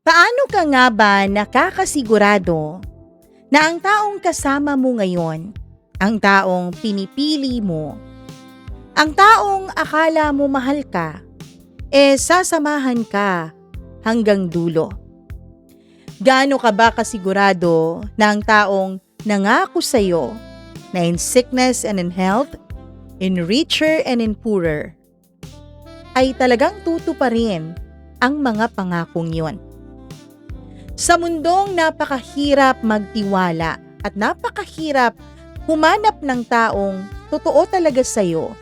Paano ka nga ba nakakasigurado na ang taong kasama mo ngayon, ang taong pinipili mo, ang taong akala mo mahal ka, sasamahan ka hanggang dulo? Gaano ka ba kasigurado na ang taong nangako sa'yo na in sickness and in health, in richer and in poorer, ay talagang tutuparin ang mga pangakong yon? Sa mundong napakahirap magtiwala at napakahirap humanap ng taong totoo talaga sa'yo,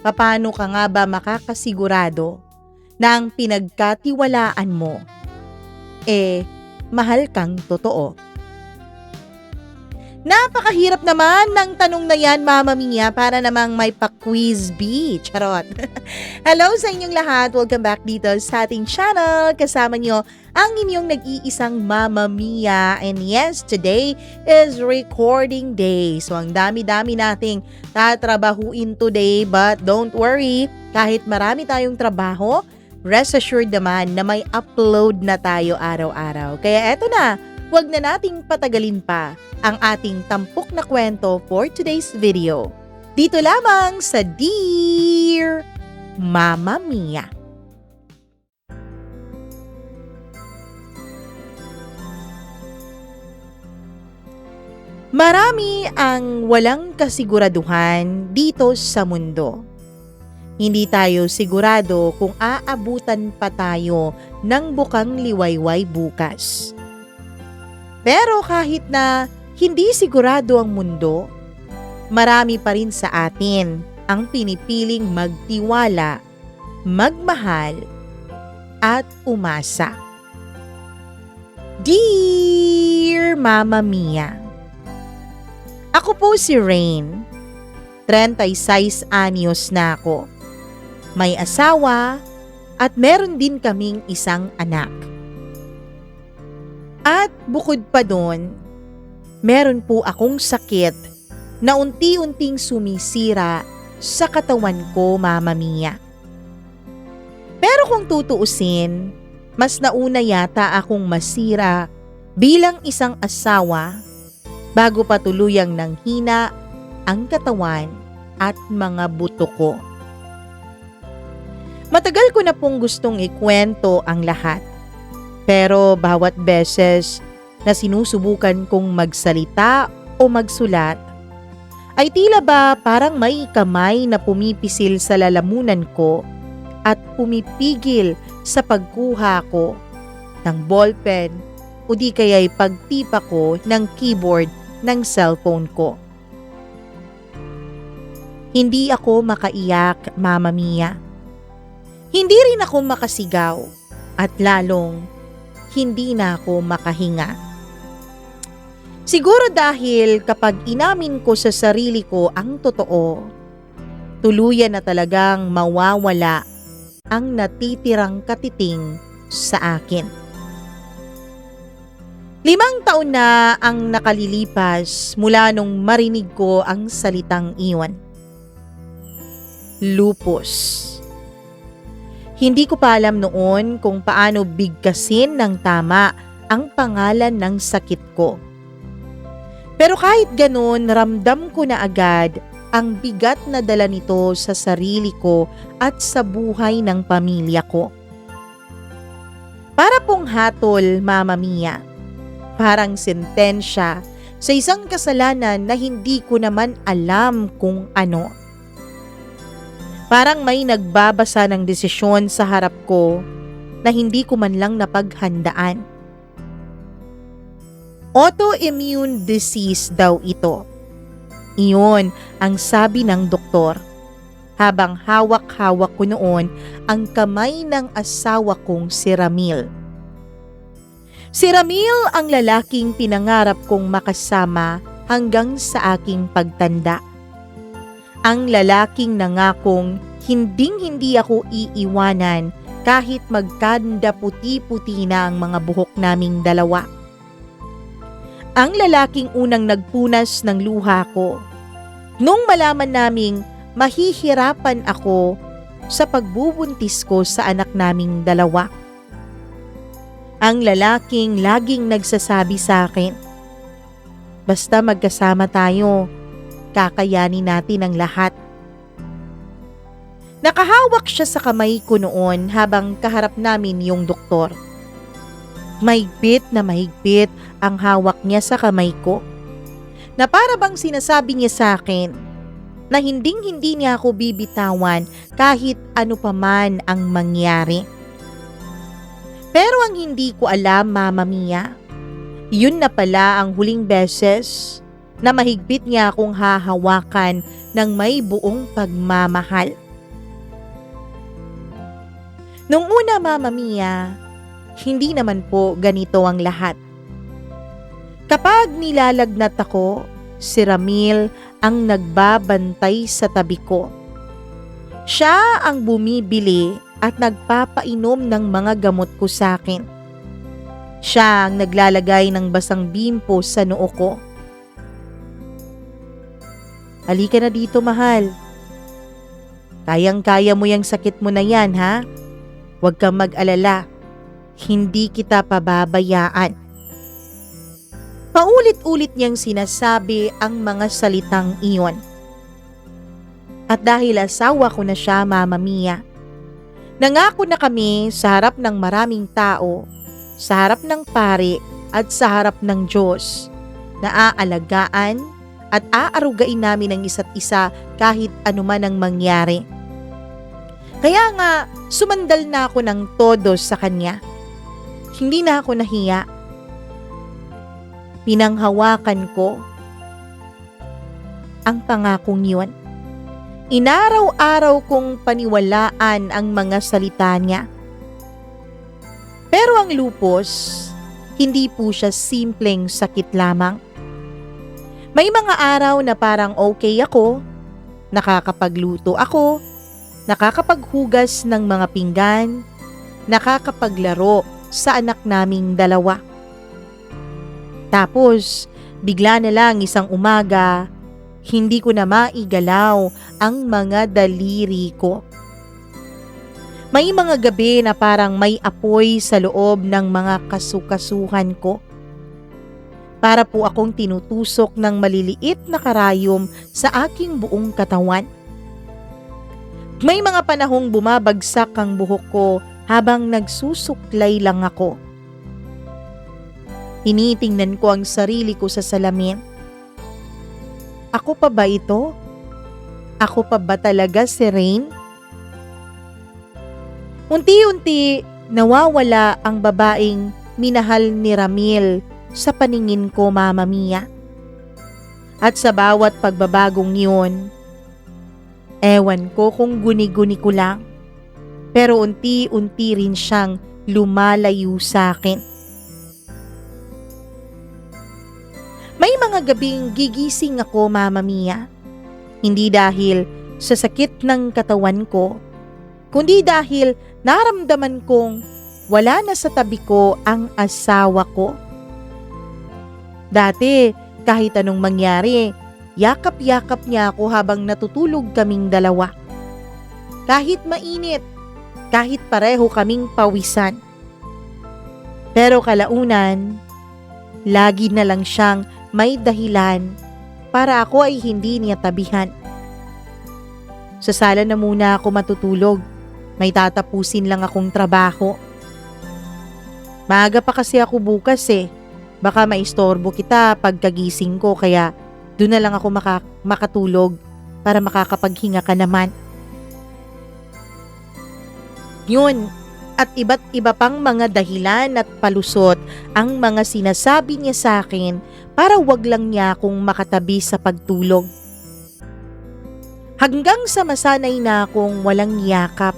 paano ka nga ba makakasigurado na ang pinagkatiwalaan mo, mahal kang totoo? Napakahirap naman ng tanong na yan, Mama Mia, para namang may pa-quiz bee. Charot. Hello sa inyong lahat. Welcome back dito sa ating channel. Kasama nyo ang inyong nag-iisang Mama Mia. And yes, today is recording day. So ang dami-dami nating tatrabahuin today. But don't worry, kahit marami tayong trabaho, rest assured naman na may upload na tayo araw-araw. Kaya eto na, huwag na nating patagalin pa ang ating tampok na kwento for today's video. Dito lamang sa Dear Mama Mia. Marami ang walang kasiguraduhan dito sa mundo. Hindi tayo sigurado kung aabutan pa tayo ng bukang liwayway bukas. Pero kahit na hindi sigurado ang mundo, marami pa rin sa atin ang pinipiling magtiwala, magmahal, at umasa. Dear Mama Mia, ako po si Rain. 36 anyos na ako. May asawa at meron din kaming isang anak. At bukod pa doon, meron po akong sakit na unti-unting sumisira sa katawan ko, Mama Mia. Pero kung tutuusin, mas nauna yata akong masira bilang isang asawa bago pa tuluyang nanghina ang katawan at mga buto ko. Matagal ko na pong gustong ikwento ang lahat. Pero bawat beses na sinusubukan kong magsalita o magsulat, ay tila ba parang may kamay na pumipisil sa lalamunan ko at pumipigil sa pagkuha ko ng ballpen o di kaya'y pagtipa ko ng keyboard ng cellphone ko. Hindi ako makaiyak, Mama Mia. Hindi rin ako makasigaw at lalong hindi na ako makahinga. Siguro dahil kapag inamin ko sa sarili ko ang totoo, tuluyan na talagang mawawala ang natitirang katiting sa akin. 5 taon na ang nakalilipas mula nung marinig ko ang salitang iyon. Lupus. Hindi ko pa alam noon kung paano bigkasin ng tama ang pangalan ng sakit ko. Pero kahit ganun, ramdam ko na agad ang bigat na dala nito sa sarili ko at sa buhay ng pamilya ko. Para pong hatol, Mama Mia. Parang sentensya sa isang kasalanan na hindi ko naman alam kung ano. Parang may nagbabasa ng desisyon sa harap ko na hindi ko man lang napaghandaan. Autoimmune disease daw ito. Iyon ang sabi ng doktor habang hawak-hawak ko noon ang kamay ng asawa kong si Ramil. Si Ramil ang lalaking pinangarap kong makasama hanggang sa aking pagtanda. Ang lalaking nangakong hinding-hindi ako iiwanan kahit magkanda puti-puti na ang mga buhok naming dalawa. Ang lalaking unang nagpunas ng luha ko nung malaman naming mahihirapan ako sa pagbubuntis ko sa anak naming dalawa. Ang lalaking laging nagsasabi sa akin, basta magkasama tayo, kakayanin natin ang lahat. Nakahawak siya sa kamay ko noon habang kaharap namin yung doktor. Mahigpit na mahigpit ang hawak niya sa kamay ko, na para bang sinasabi niya sa akin na hinding-hindi niya ako bibitawan kahit ano pa man ang mangyari. Pero ang hindi ko alam, Mama Mia, yun na pala ang huling beses na mahigpit niya akong hahawakan ng may buong pagmamahal. Nung una, Mama Mia, hindi naman po ganito ang lahat. Kapag nilalagnat ako, si Ramil ang nagbabantay sa tabi ko. Siya ang bumibili at nagpapainom ng mga gamot ko sa akin. Siya ang naglalagay ng basang bimpo sa noo ko. Halika na dito, mahal. Kayang-kaya mo yung sakit mo na yan, ha? Huwag kang mag-alala. Hindi kita pababayaan. Paulit-ulit niyang sinasabi ang mga salitang iyon. At dahil asawa ko na siya, Mama Mia, nangako na kami sa harap ng maraming tao, sa harap ng pari at sa harap ng Diyos na aalagaan at aarugain namin ang isa't isa kahit anuman ang mangyari. Kaya nga, sumandal na ako ng todo sa kanya. Hindi na ako nahiya. Pinanghawakan ko ang pangakong yun. Inaraw-araw kong paniwalaan ang mga salita niya. Pero ang lupus, hindi po siya simpleng sakit lamang. May mga araw na parang okay ako, nakakapagluto ako, nakakapaghugas ng mga pinggan, nakakapaglaro sa anak naming dalawa. Tapos, bigla na lang isang umaga, hindi ko na maigalaw ang mga daliri ko. May mga gabi na parang may apoy sa loob ng mga kasukasuhan ko. Para po akong tinutusok ng maliliit na karayom sa aking buong katawan. May mga panahong bumabagsak ang buhok ko habang nagsusuklay lang ako. Tinitingnan ko ang sarili ko sa salamin. Ako pa ba ito? Ako pa ba talaga si Rain? Unti-unti nawawala ang babaeng minahal ni Ramil sa paningin ko, Mama Mia. At sa bawat pagbabagong yun, ewan ko kung guni-guni ko lang, pero unti-unti rin siyang lumalayo sa akin. May mga gabing gigising ako, Mama Mia. Hindi dahil sa sakit ng katawan ko, kundi dahil naramdaman kong wala na sa tabi ko ang asawa ko. Dati, kahit anong mangyari, yakap-yakap niya ako habang natutulog kaming dalawa. Kahit mainit, kahit pareho kaming pawisan. Pero kalaunan, lagi na lang siyang may dahilan para ako ay hindi niya tabihan. Sa sala na muna ako matutulog. May tatapusin lang akong trabaho. Maaga pa kasi ako bukas eh. Baka maistorbo kita pagkagising ko kaya doon na lang ako makatulog para makakapaghinga ka naman. Yun, at iba't iba pang mga dahilan at palusot ang mga sinasabi niya sa akin para wag lang niya akong makatabi sa pagtulog. Hanggang sa masanay na akong walang yakap.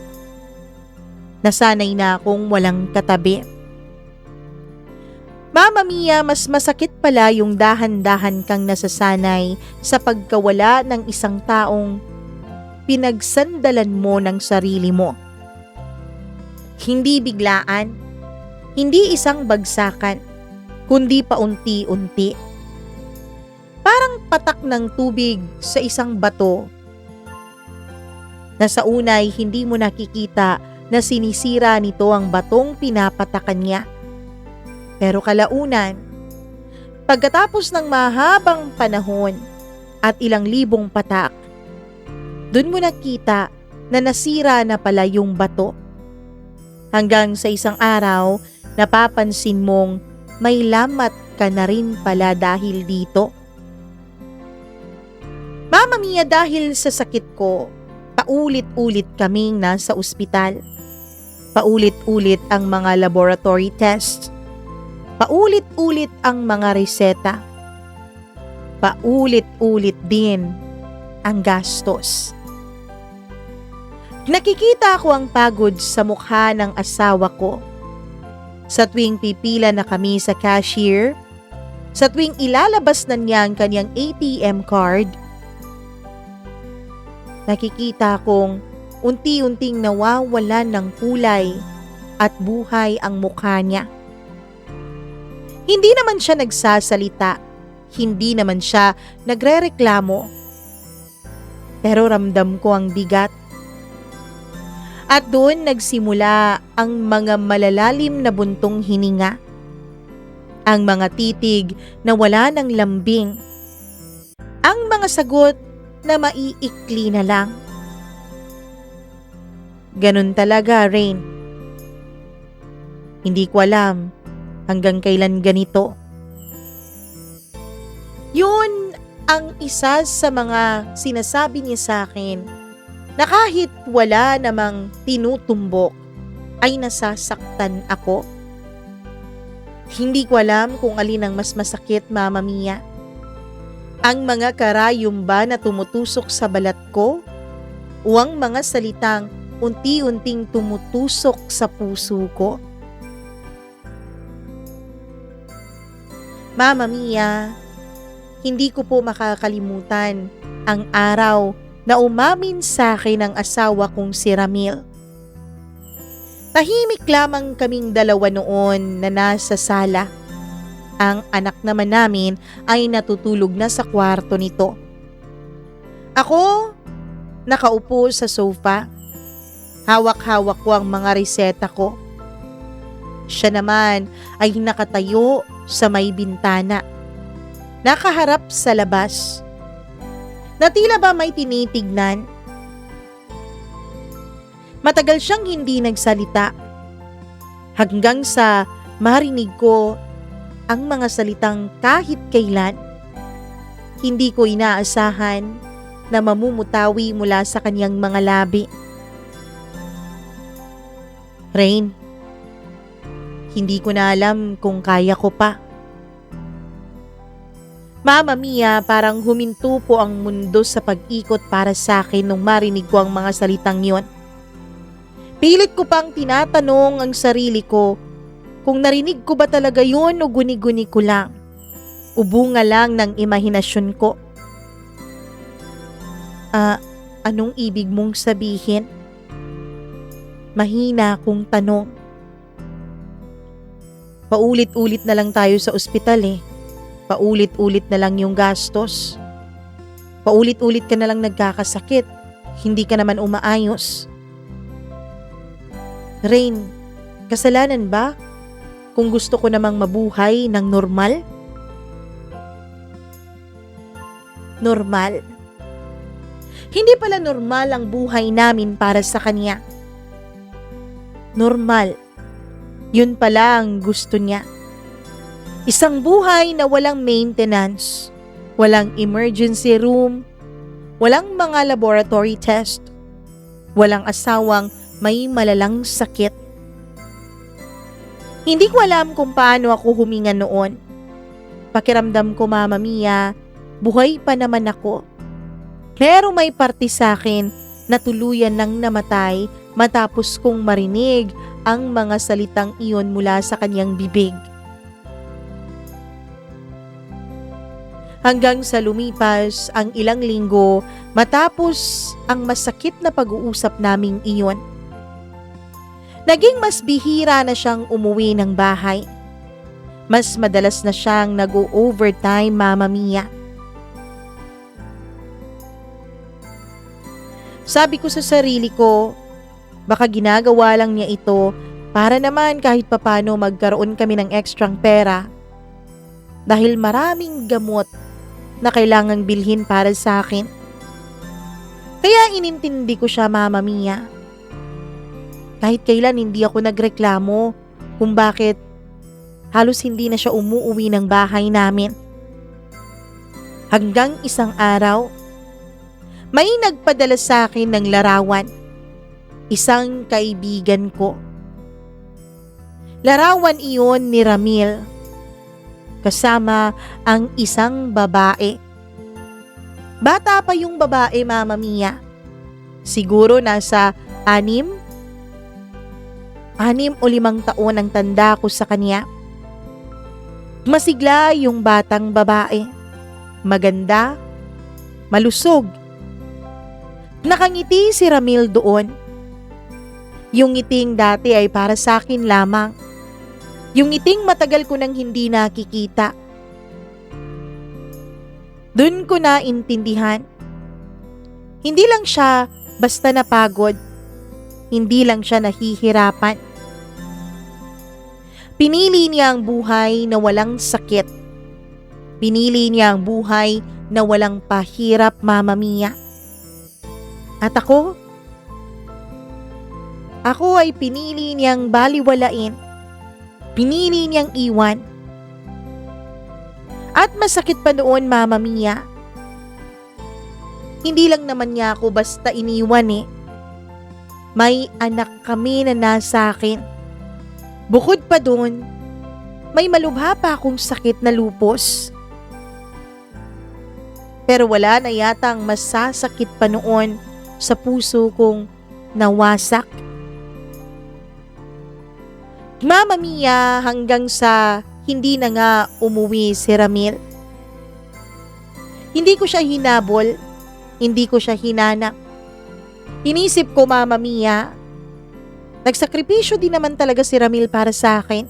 Nasanay na akong walang katabi. Mama Mia, mas masakit pala yung dahan-dahan kang nasasanay sa pagkawala ng isang taong pinagsandalan mo ng sarili mo. Hindi biglaan, hindi isang bagsakan, kundi paunti-unti. Parang patak ng tubig sa isang bato na sa unay hindi mo nakikita na sinisira nito ang batong pinapatakan niya. Pero kalaunan, pagkatapos ng mahabang panahon at ilang libong patak, dun mo nakita na nasira na pala yung bato. Hanggang sa isang araw, napapansin mong may lamat ka na rin pala dahil dito. Mama Mia, dahil sa sakit ko, paulit-ulit kaming nasa ospital. Paulit-ulit ang mga laboratory tests. Paulit-ulit ang mga reseta. Paulit-ulit din ang gastos. Nakikita ko ang pagod sa mukha ng asawa ko. Sa tuwing pipila na kami sa cashier, sa tuwing ilalabas na niya ang kanyang ATM card, nakikita kong unti-unting nawawalan ng kulay at buhay ang mukha niya. Hindi naman siya nagsasalita, hindi naman siya nagrereklamo. Pero ramdam ko ang bigat. At doon nagsimula ang mga malalalim na buntong hininga. Ang mga titig na wala ng lambing. Ang mga sagot na maiikli na lang. Ganun talaga, Rain. Hindi ko alam hanggang kailan ganito. Yun ang isa sa mga sinasabi niya sa akin na kahit wala namang tinutumbok ay nasasaktan ako. Hindi ko alam kung alin ang mas masakit, Mama Mia. Ang mga karayom ba na tumutusok sa balat ko o ang mga salitang unti-unting tumutusok sa puso ko? Mama Mia, hindi ko po makakalimutan ang araw na umamin sa akin ang asawa kong si Ramil. Tahimik lamang kaming dalawa noon na nasa sala. Ang anak naman namin ay natutulog na sa kwarto nito. Ako, nakaupo sa sofa. Hawak-hawak ko ang mga reseta ko. Siya naman ay nakatayo sa may bintana. Nakaharap sa labas. Na tila ba may tinitignan. Matagal siyang hindi nagsalita. Hanggang sa marinig ko ang mga salitang kahit kailan hindi ko inaasahan na mamumutawi mula sa kanyang mga labi. Rain, hindi ko na alam kung kaya ko pa. Mama Mia, parang huminto po ang mundo sa pag-ikot para sa akin nung marinig ko ang mga salitang yon. Pilit ko pang tinatanong ang sarili ko kung narinig ko ba talaga yun o guni-guni ko lang. Ubunga lang ng imahinasyon ko. Anong ibig mong sabihin? Mahina akong tanong. Paulit-ulit na lang tayo sa ospital eh. Paulit-ulit na lang yung gastos. Paulit-ulit ka na lang nagkakasakit. Hindi ka naman umaayos. Rain, kasalanan ba kung gusto ko namang mabuhay ng normal? Normal? Hindi pala normal ang buhay namin para sa kanya. Normal. Yun pala ang gusto niya. Isang buhay na walang maintenance, walang emergency room, walang mga laboratory test, walang asawang may malalang sakit. Hindi ko alam kung paano ako huminga noon. Pakiramdam ko, Mama Mia, buhay pa naman ako. Pero may parte sa akin na tuluyan nang namatay matapos kong marinig ang mga salitang iyon mula sa kanyang bibig. Hanggang sa lumipas ang ilang linggo matapos ang masakit na pag-uusap naming iyon. Naging mas bihira na siyang umuwi ng bahay. Mas madalas na siyang nag-o-overtime, Mama Mia. Sabi ko sa sarili ko, baka ginagawa lang niya ito Para naman kahit papano magkaroon kami ng ekstrang pera dahil maraming gamot na kailangang bilhin para sa akin. Kaya inintindi ko siya, Mama Mia. Kahit kailan hindi ako nagreklamo kung bakit halos hindi na siya umuuwi ng bahay namin. Hanggang isang araw, may nagpadala sa akin ng larawan. Isang kaibigan ko. Larawan iyon ni Ramil. Kasama ang isang babae. Bata pa yung babae, Mama Mia. Siguro nasa 6 o 5 taon ang tanda ko sa kanya. Masigla yung batang babae. Maganda, malusog. Nakangiti si Ramil doon. Yung ngiting dati ay para sa akin lamang. Yung ngiting matagal ko nang hindi nakikita. Doon ko na intindihan. Hindi lang siya basta napagod. Hindi lang siya nahihirapan. Pinili niya ang buhay na walang sakit. Pinili niya ang buhay na walang pahirap, Mama Mia. At ako ay pinili niyang baliwalain. Pinili niyang iwan. At masakit pa noon, Mama Mia. Hindi lang naman niya ako basta iniwan eh. May anak kami na nasa akin. Bukod pa doon, may malubha pa akong sakit na lupus. Pero wala na yatang masasakit pa noon sa puso kong nawasak. Mama Mia, hanggang sa hindi na nga umuwi si Ramil. Hindi ko siya hinabol, hindi ko siya hinanap. Inisip ko, Mama Mia, nagsakripisyo din naman talaga si Ramil para sa akin.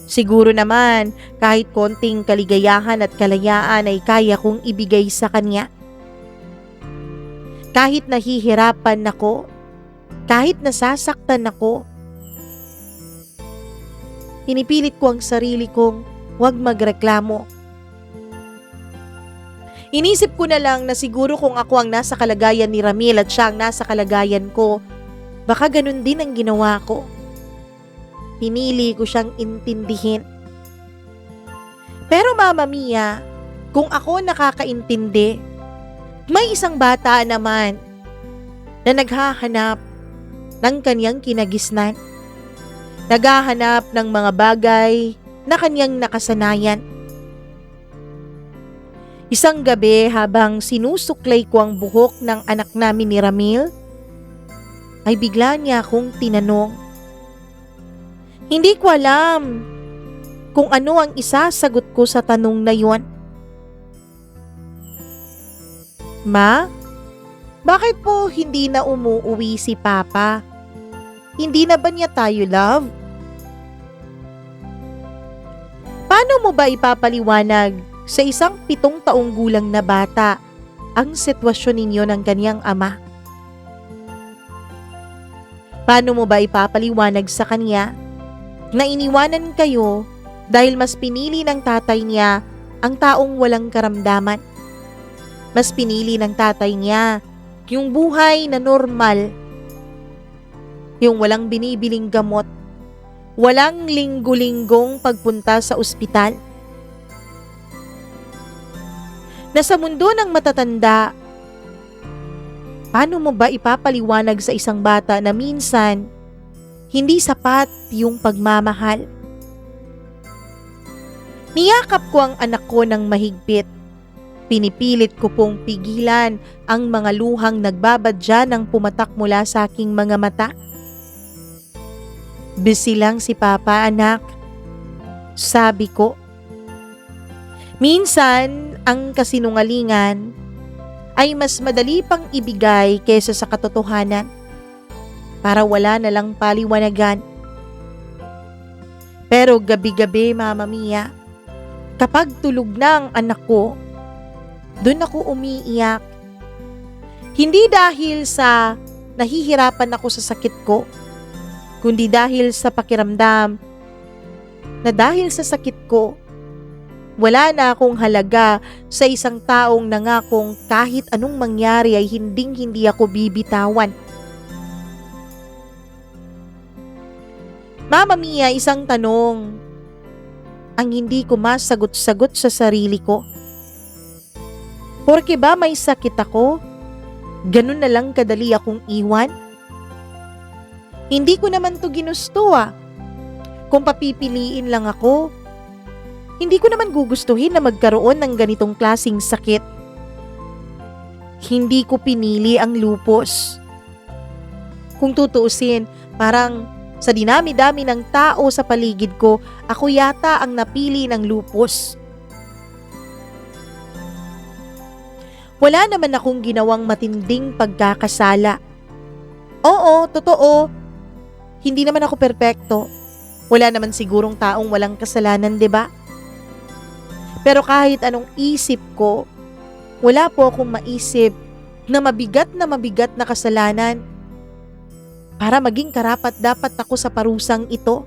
Siguro naman kahit konting kaligayahan at kalayaan ay kaya kong ibigay sa kanya. Kahit nahihirapan ako, kahit nasasaktan ako, pinipilit ko ang sarili kong huwag magreklamo. Inisip ko na lang na siguro kung ako ang nasa kalagayan ni Ramil at siya ang nasa kalagayan ko, baka ganun din ang ginawa ko. Pinili ko siyang intindihin. Pero Mama Mia, kung ako nakakaintindi, may isang bata naman na naghahanap ng kanyang kinagisnan. Naghahanap ng mga bagay na kanyang nakasanayan. Isang gabi habang sinusuklay ko ang buhok ng anak namin ni Ramil, ay bigla niya akong tinanong. Hindi ko alam kung ano ang isasagot ko sa tanong na yon. Ma, bakit po hindi na umuuwi si Papa? Hindi na ba niya tayo love? Paano mo ba ipapaliwanag sa isang 7 taong gulang na bata ang sitwasyon ninyo ng kanyang ama? Paano mo ba ipapaliwanag sa kanya na iniwanan kayo dahil mas pinili ng tatay niya ang taong walang karamdaman? Mas pinili ng tatay niya yung buhay na normal, yung walang binibiling gamot, walang linggo-linggong pagpunta sa ospital. Na sa mundo ng matatanda, paano mo ba ipapaliwanag sa isang bata na minsan hindi sapat yung pagmamahal? Niyakap ko ang anak ko ng mahigpit. Pinipilit ko pong pigilan ang mga luhang nagbabadya ng pumatak mula sa aking mga mata. Busy lang si Papa, anak, sabi ko. Minsan, ang kasinungalingan ay mas madali pang ibigay kaysa sa katotohanan para wala na lang paliwanagan. Pero gabi-gabi, Mama Mia, kapag tulog na ang anak ko, doon ako umiiyak. Hindi dahil sa nahihirapan ako sa sakit ko, kundi dahil sa pakiramdam na dahil sa sakit ko, wala na akong halaga sa isang taong nangakong kahit anong mangyari ay hinding-hindi ako bibitawan. Mama Mia, isang tanong ang hindi ko masagot-sagot sa sarili ko. Porke ba may sakit ako, ganun na lang kadali akong iwan? Hindi ko naman to ginusto ah. Kung papipiliin lang ako, hindi ko naman gugustuhin na magkaroon ng ganitong klasing sakit. Hindi ko pinili ang lupus. Kung tutuusin, parang sa dinami-dami ng tao sa paligid ko, ako yata ang napili ng lupus. Wala naman akong ginawang matinding pagkakasala. Oo, totoo. Hindi naman ako perpekto. Wala naman sigurong taong walang kasalanan, 'di ba? Pero kahit anong isip ko, wala po akong maisip na mabigat na kasalanan para maging karapat-dapat ako sa parusang ito.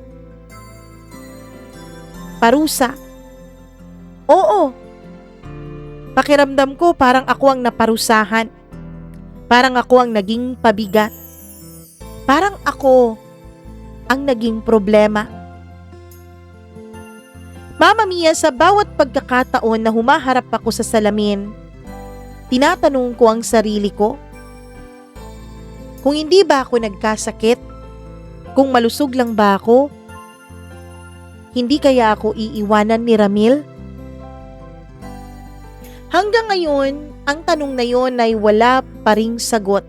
Parusa. Oo. Pakiramdam ko parang ako ang naparusahan. Parang ako ang naging pabigat. Parang ako ang naging problema. Mama Mia, sa bawat pagkakataon na humaharap ako sa salamin, tinatanong ko ang sarili ko, kung hindi ba ako nagkasakit, kung malusog lang ba ako, hindi kaya ako iiwanan ni Ramil? Hanggang ngayon, ang tanong na yon ay wala pa ring sagot.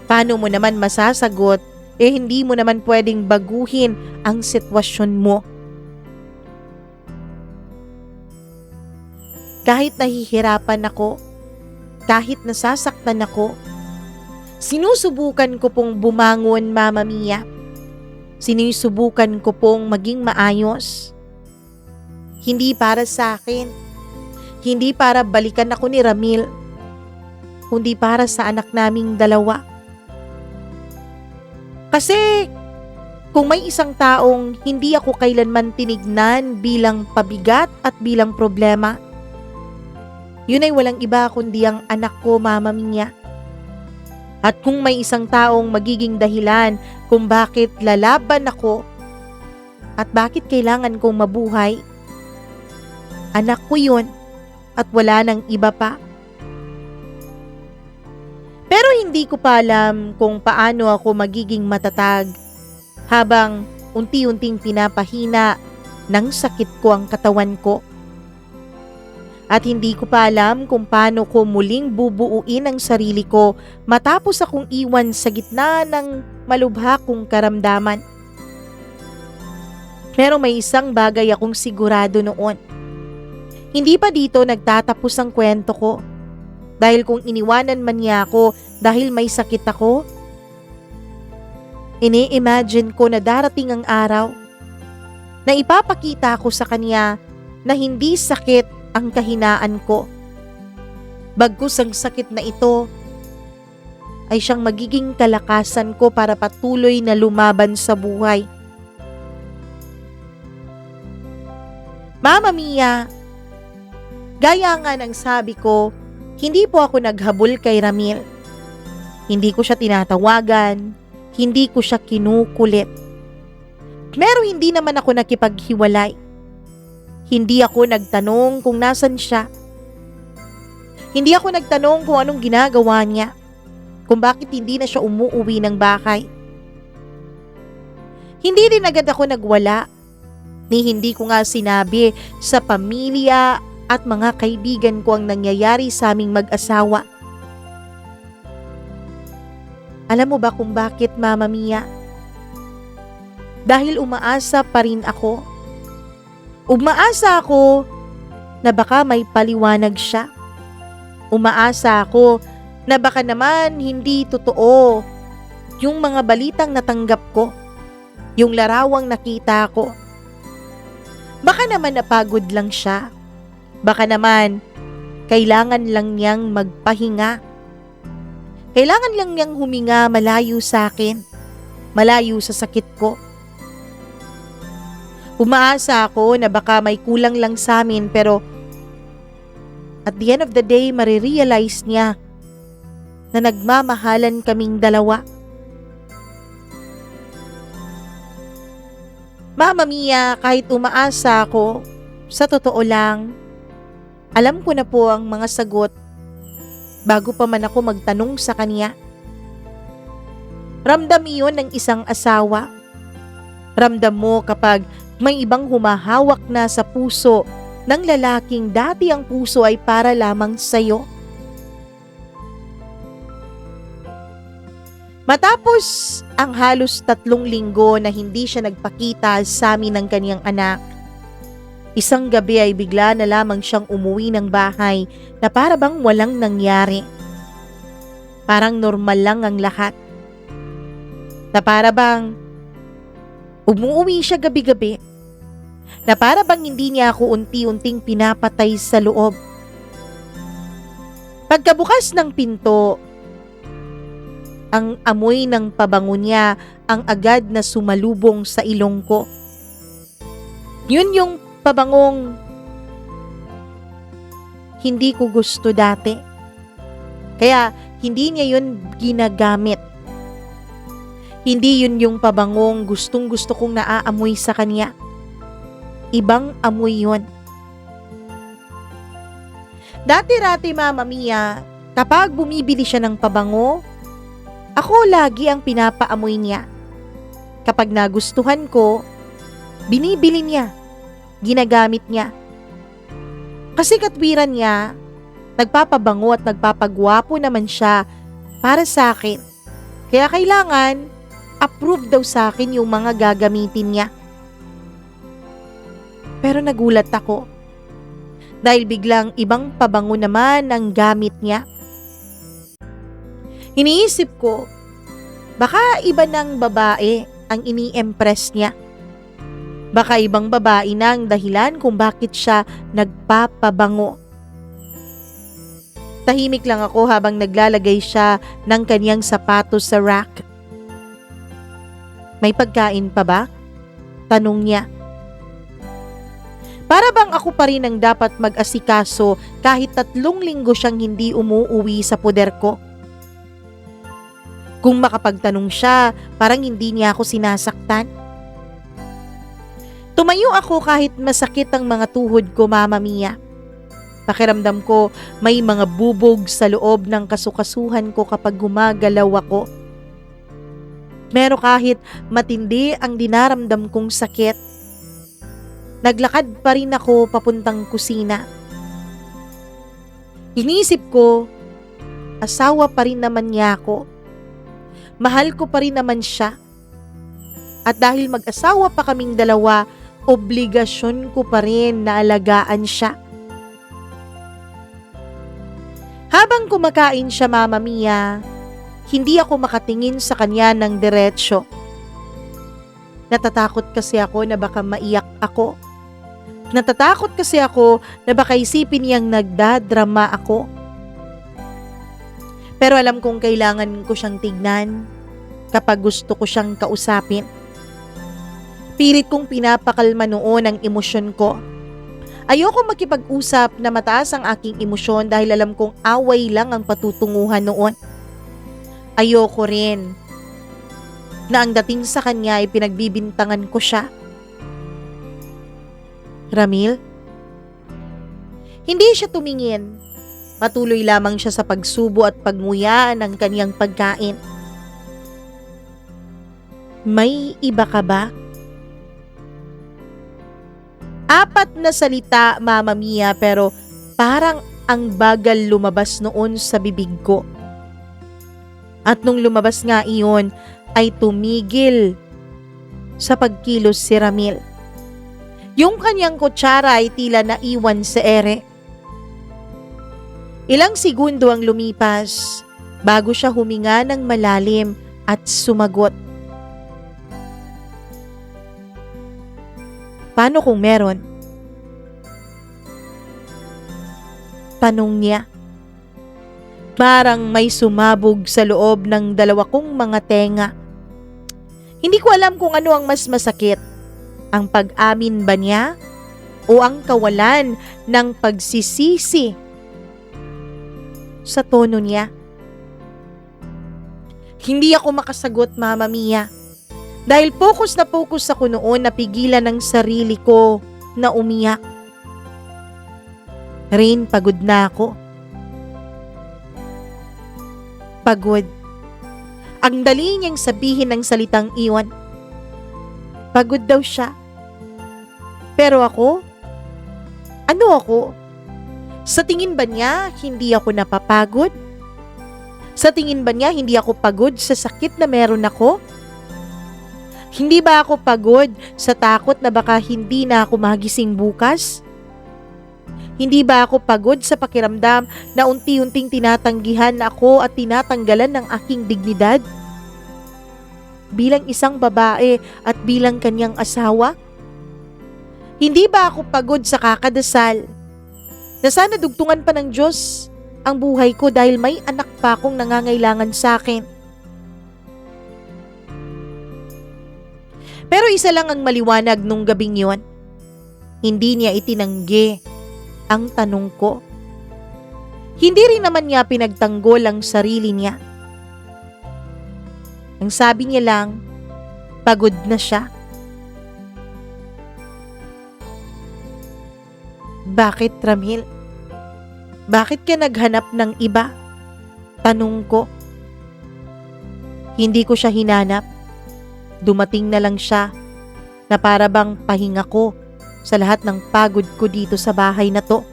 Paano mo naman masasagot hindi mo naman pwedeng baguhin ang sitwasyon mo? Kahit nahihirapan ako, kahit nasasaktan ako, sinusubukan ko pong bumangon, Mama Mia. Sinusubukan ko pong maging maayos. Hindi para sa akin, hindi para balikan ako ni Ramil, kundi para sa anak naming dalawa. Kasi kung may isang taong hindi ako kailanman tinignan bilang pabigat at bilang problema, yun ay walang iba kundi ang anak ko, Mama Mia. At kung may isang taong magiging dahilan kung bakit lalaban ako at bakit kailangan kong mabuhay, anak ko yun at wala nang iba pa. Pero hindi ko pa alam kung paano ako magiging matatag habang unti-unting pinapahina ng sakit ko ang katawan ko. At hindi ko pa alam kung paano ko muling bubuuin ang sarili ko matapos akong iwan sa gitna ng malubha kong karamdaman. Pero may isang bagay akong sigurado noon. Hindi pa dito nagtatapos ang kwento ko. Dahil kung iniwanan man niya ako dahil may sakit ako, ini-imagine ko na darating ang araw na ipapakita ko sa kanya na hindi sakit ang kahinaan ko. Bagkus ang sakit na ito ay siyang magiging kalakasan ko para patuloy na lumaban sa buhay. Mama Mia, gaya nga ng sabi ko, hindi po ako naghabol kay Ramil. Hindi ko siya tinatawagan, hindi ko siya kinukulit. Pero hindi naman ako nakipaghiwalay. Hindi ako nagtanong kung nasan siya. Hindi ako nagtanong kung anong ginagawa niya, kung bakit hindi na siya umuuwi ng bahay. Hindi din agad ako nagwala, ni hindi ko nga sinabi sa pamilya at mga kaibigan ko ang nangyayari sa aming mag-asawa. Alam mo ba kung bakit, Mama Mia? Dahil umaasa pa rin ako. Umaasa ako na baka may paliwanag siya. Umaasa ako na baka naman hindi totoo yung mga balitang natanggap ko, yung larawang nakita ko. Baka naman napagod lang siya. Baka naman, kailangan lang niyang magpahinga. Kailangan lang niyang huminga malayo sa akin. malayo sa sakit ko. Umaasa ako na baka may kulang lang sa amin pero at the end of the day marirealize niya na nagmamahalan kaming dalawa. Mama Mia, kahit umaasa ako, sa totoo lang, alam ko na po ang mga sagot bago pa man ako magtanong sa kanya. Ramdam iyon ng isang asawa. Ramdam mo kapag may ibang humahawak na sa puso ng lalaking dati ang puso ay para lamang sa'yo. Matapos ang halos 3 linggo na hindi siya nagpakita sa amin ng kaniyang anak, isang gabi ay bigla na lamang siyang umuwi ng bahay na para bang walang nangyari. Parang normal lang ang lahat. Na para bang umuwi siya gabi-gabi, na para bang hindi niya ako unti-unting pinapatay sa loob. Pagkabukas ng pinto, ang amoy ng pabango niya ang agad na sumalubong sa ilong ko. Yun yung pabangong hindi ko gusto dati. Kaya hindi niya yun ginagamit. Hindi yun yung pabangong gustong-gusto kong naaamoy sa kanya. Ibang amoy yun. Dati-rati, Mama Mia, kapag bumibili siya ng pabango, ako lagi ang pinapaamoy niya. Kapag nagustuhan ko, binibili niya, ginagamit niya. Kasi katwiran niya, nagpapabango at nagpapagwapo naman siya para sa akin. Kaya kailangan approve daw sa akin yung mga gagamitin niya. Pero nagulat ako dahil biglang ibang pabango naman ang gamit niya. Iniisip ko, baka iba ng babae ang ini-impress niya. Baka ibang babae na ang dahilan kung bakit siya nagpapabango. Tahimik lang ako habang naglalagay siya ng kaniyang sapatos sa rack. May pagkain pa ba? Tanong niya. Para bang ako pa rin ang dapat mag-asikaso kahit 3 linggo siyang hindi umuuwi sa poder ko. Kung makapagtanong siya, parang hindi niya ako sinasaktan. Tumayo ako kahit masakit ang mga tuhod ko, Mama Mia. Pakiramdam ko may mga bubog sa loob ng kasukasuhan ko kapag gumagalaw ako. Pero kahit matindi ang dinaramdam kong sakit, naglakad pa rin ako papuntang kusina. Inisip ko, asawa pa rin naman niya ako. Mahal ko pa rin naman siya. At dahil mag-asawa pa kaming dalawa, obligasyon ko pa rin na alagaan siya. Habang kumakain siya, Mama Mia, hindi ako makatingin sa kanya ng diretsyo. Natatakot kasi ako na baka maiyak ako. Natatakot kasi ako na baka isipin niyang nagdadrama ako. Pero alam kong kailangan ko siyang tignan kapag gusto ko siyang kausapin. Pilit kong pinapakalma noon ang emosyon ko. Ayoko makipag-usap na mataas ang aking emosyon dahil alam kong away lang ang patutunguhan noon. Ayoko rin na ang dating sa kanya ay pinagbibintangan ko siya. Ramil? Hindi siya tumingin. Patuloy lamang siya sa pagsubo at pagmuya ng kaniyang pagkain. May iba ka ba? 4 na salita, Mama Mia, pero parang ang bagal lumabas noon sa bibig ko. At nung lumabas nga iyon, ay tumigil sa pagkilos si Ramil. Yung kanyang kutsara ay tila naiwan sa ere. Ilang segundo ang lumipas bago siya huminga ng malalim at sumagot. Paano kung meron? Tanong niya. Parang may sumabog sa loob ng 2 kong mga tenga. Hindi ko alam kung ano ang mas masakit, ang pag-amin ba niya o ang kawalan ng pagsisisi sa tono niya. Hindi ako makasagot, Mama Mia, dahil focus na focus ako noon na pigilan ng sarili ko na umiyak. Rain, pagod na ako. Pagod. Ang dali niyang sabihin ng salitang iwan. Pagod daw siya. Pero ako? Ano ako? Sa tingin ba niya hindi ako napapagod? Sa tingin ba niya hindi ako pagod sa sakit na meron ako? Hindi ba ako pagod sa takot na baka hindi na ako magising bukas? Hindi ba ako pagod sa pakiramdam na unti-unting tinatanggihan ako at tinatanggalan ng aking dignidad? Bilang isang babae at bilang kanyang asawa? Hindi ba ako pagod sa kakadasal na sana dugtungan pa ng Diyos ang buhay ko dahil may anak pa akong nangangailangan sa akin? Pero isa lang ang maliwanag nung gabing yon. Hindi niya itinanggi ang tanong ko. Hindi rin naman niya pinagtanggol ang sarili niya. Ang sabi niya lang, pagod na siya. Bakit, Ramil? Bakit ka naghanap ng iba? Tanong ko. Hindi ko siya hinanap. Dumating na lang siya na para bang pahinga ko sa lahat ng pagod ko dito sa bahay na to.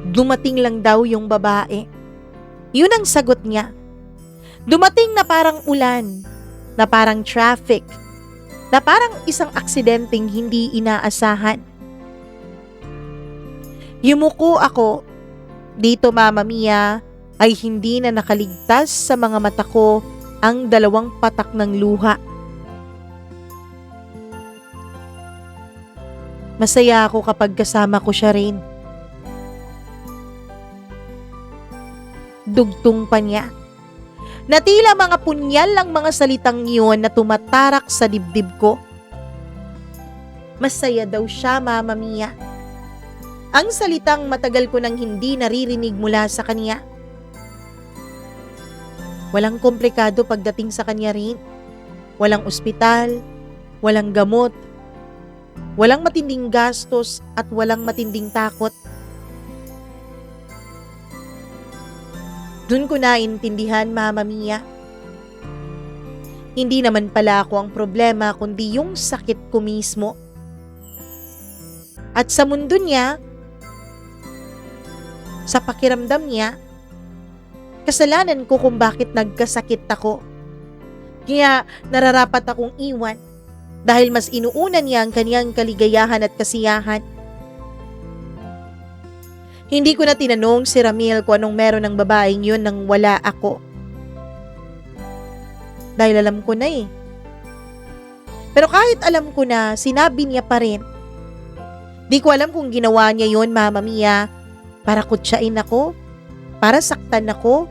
Dumating lang daw yung babae. Yun ang sagot niya. Dumating na parang ulan, na parang traffic, na parang isang aksidenteng hindi inaasahan. Yumuko ako. Dito, Mama Mia, ay hindi na nakaligtas sa mga mata ko ang dalawang patak ng luha. Masaya ako kapag kasama ko siya rin. Dugtong pa niya. Na tila mga punyal lang mga salitang iyon na tumatarak sa dibdib ko. Masaya daw siya, Mama Mia. Ang salitang matagal ko nang hindi naririnig mula sa kanya. Walang komplikado pagdating sa kanya rin. Walang ospital, walang gamot, walang matinding gastos at walang matinding takot. Doon ko naintindihan, Mama Mia. Hindi naman pala ako ang problema kundi yung sakit ko mismo. At sa mundo niya, sa pakiramdam niya, kasalanan ko kung bakit nagkasakit ako. Kaya nararapat akong iwan dahil mas inuuna niya ang kanyang kaligayahan at kasiyahan. Hindi ko na tinanong si Ramil kung anong meron ng babaeng yun nang wala ako. Dahil alam ko na eh. Pero kahit alam ko na, sinabi niya pa rin. Di ko alam kung ginawa niya yun, Mama Mia, para kutsain ako, para saktan ako,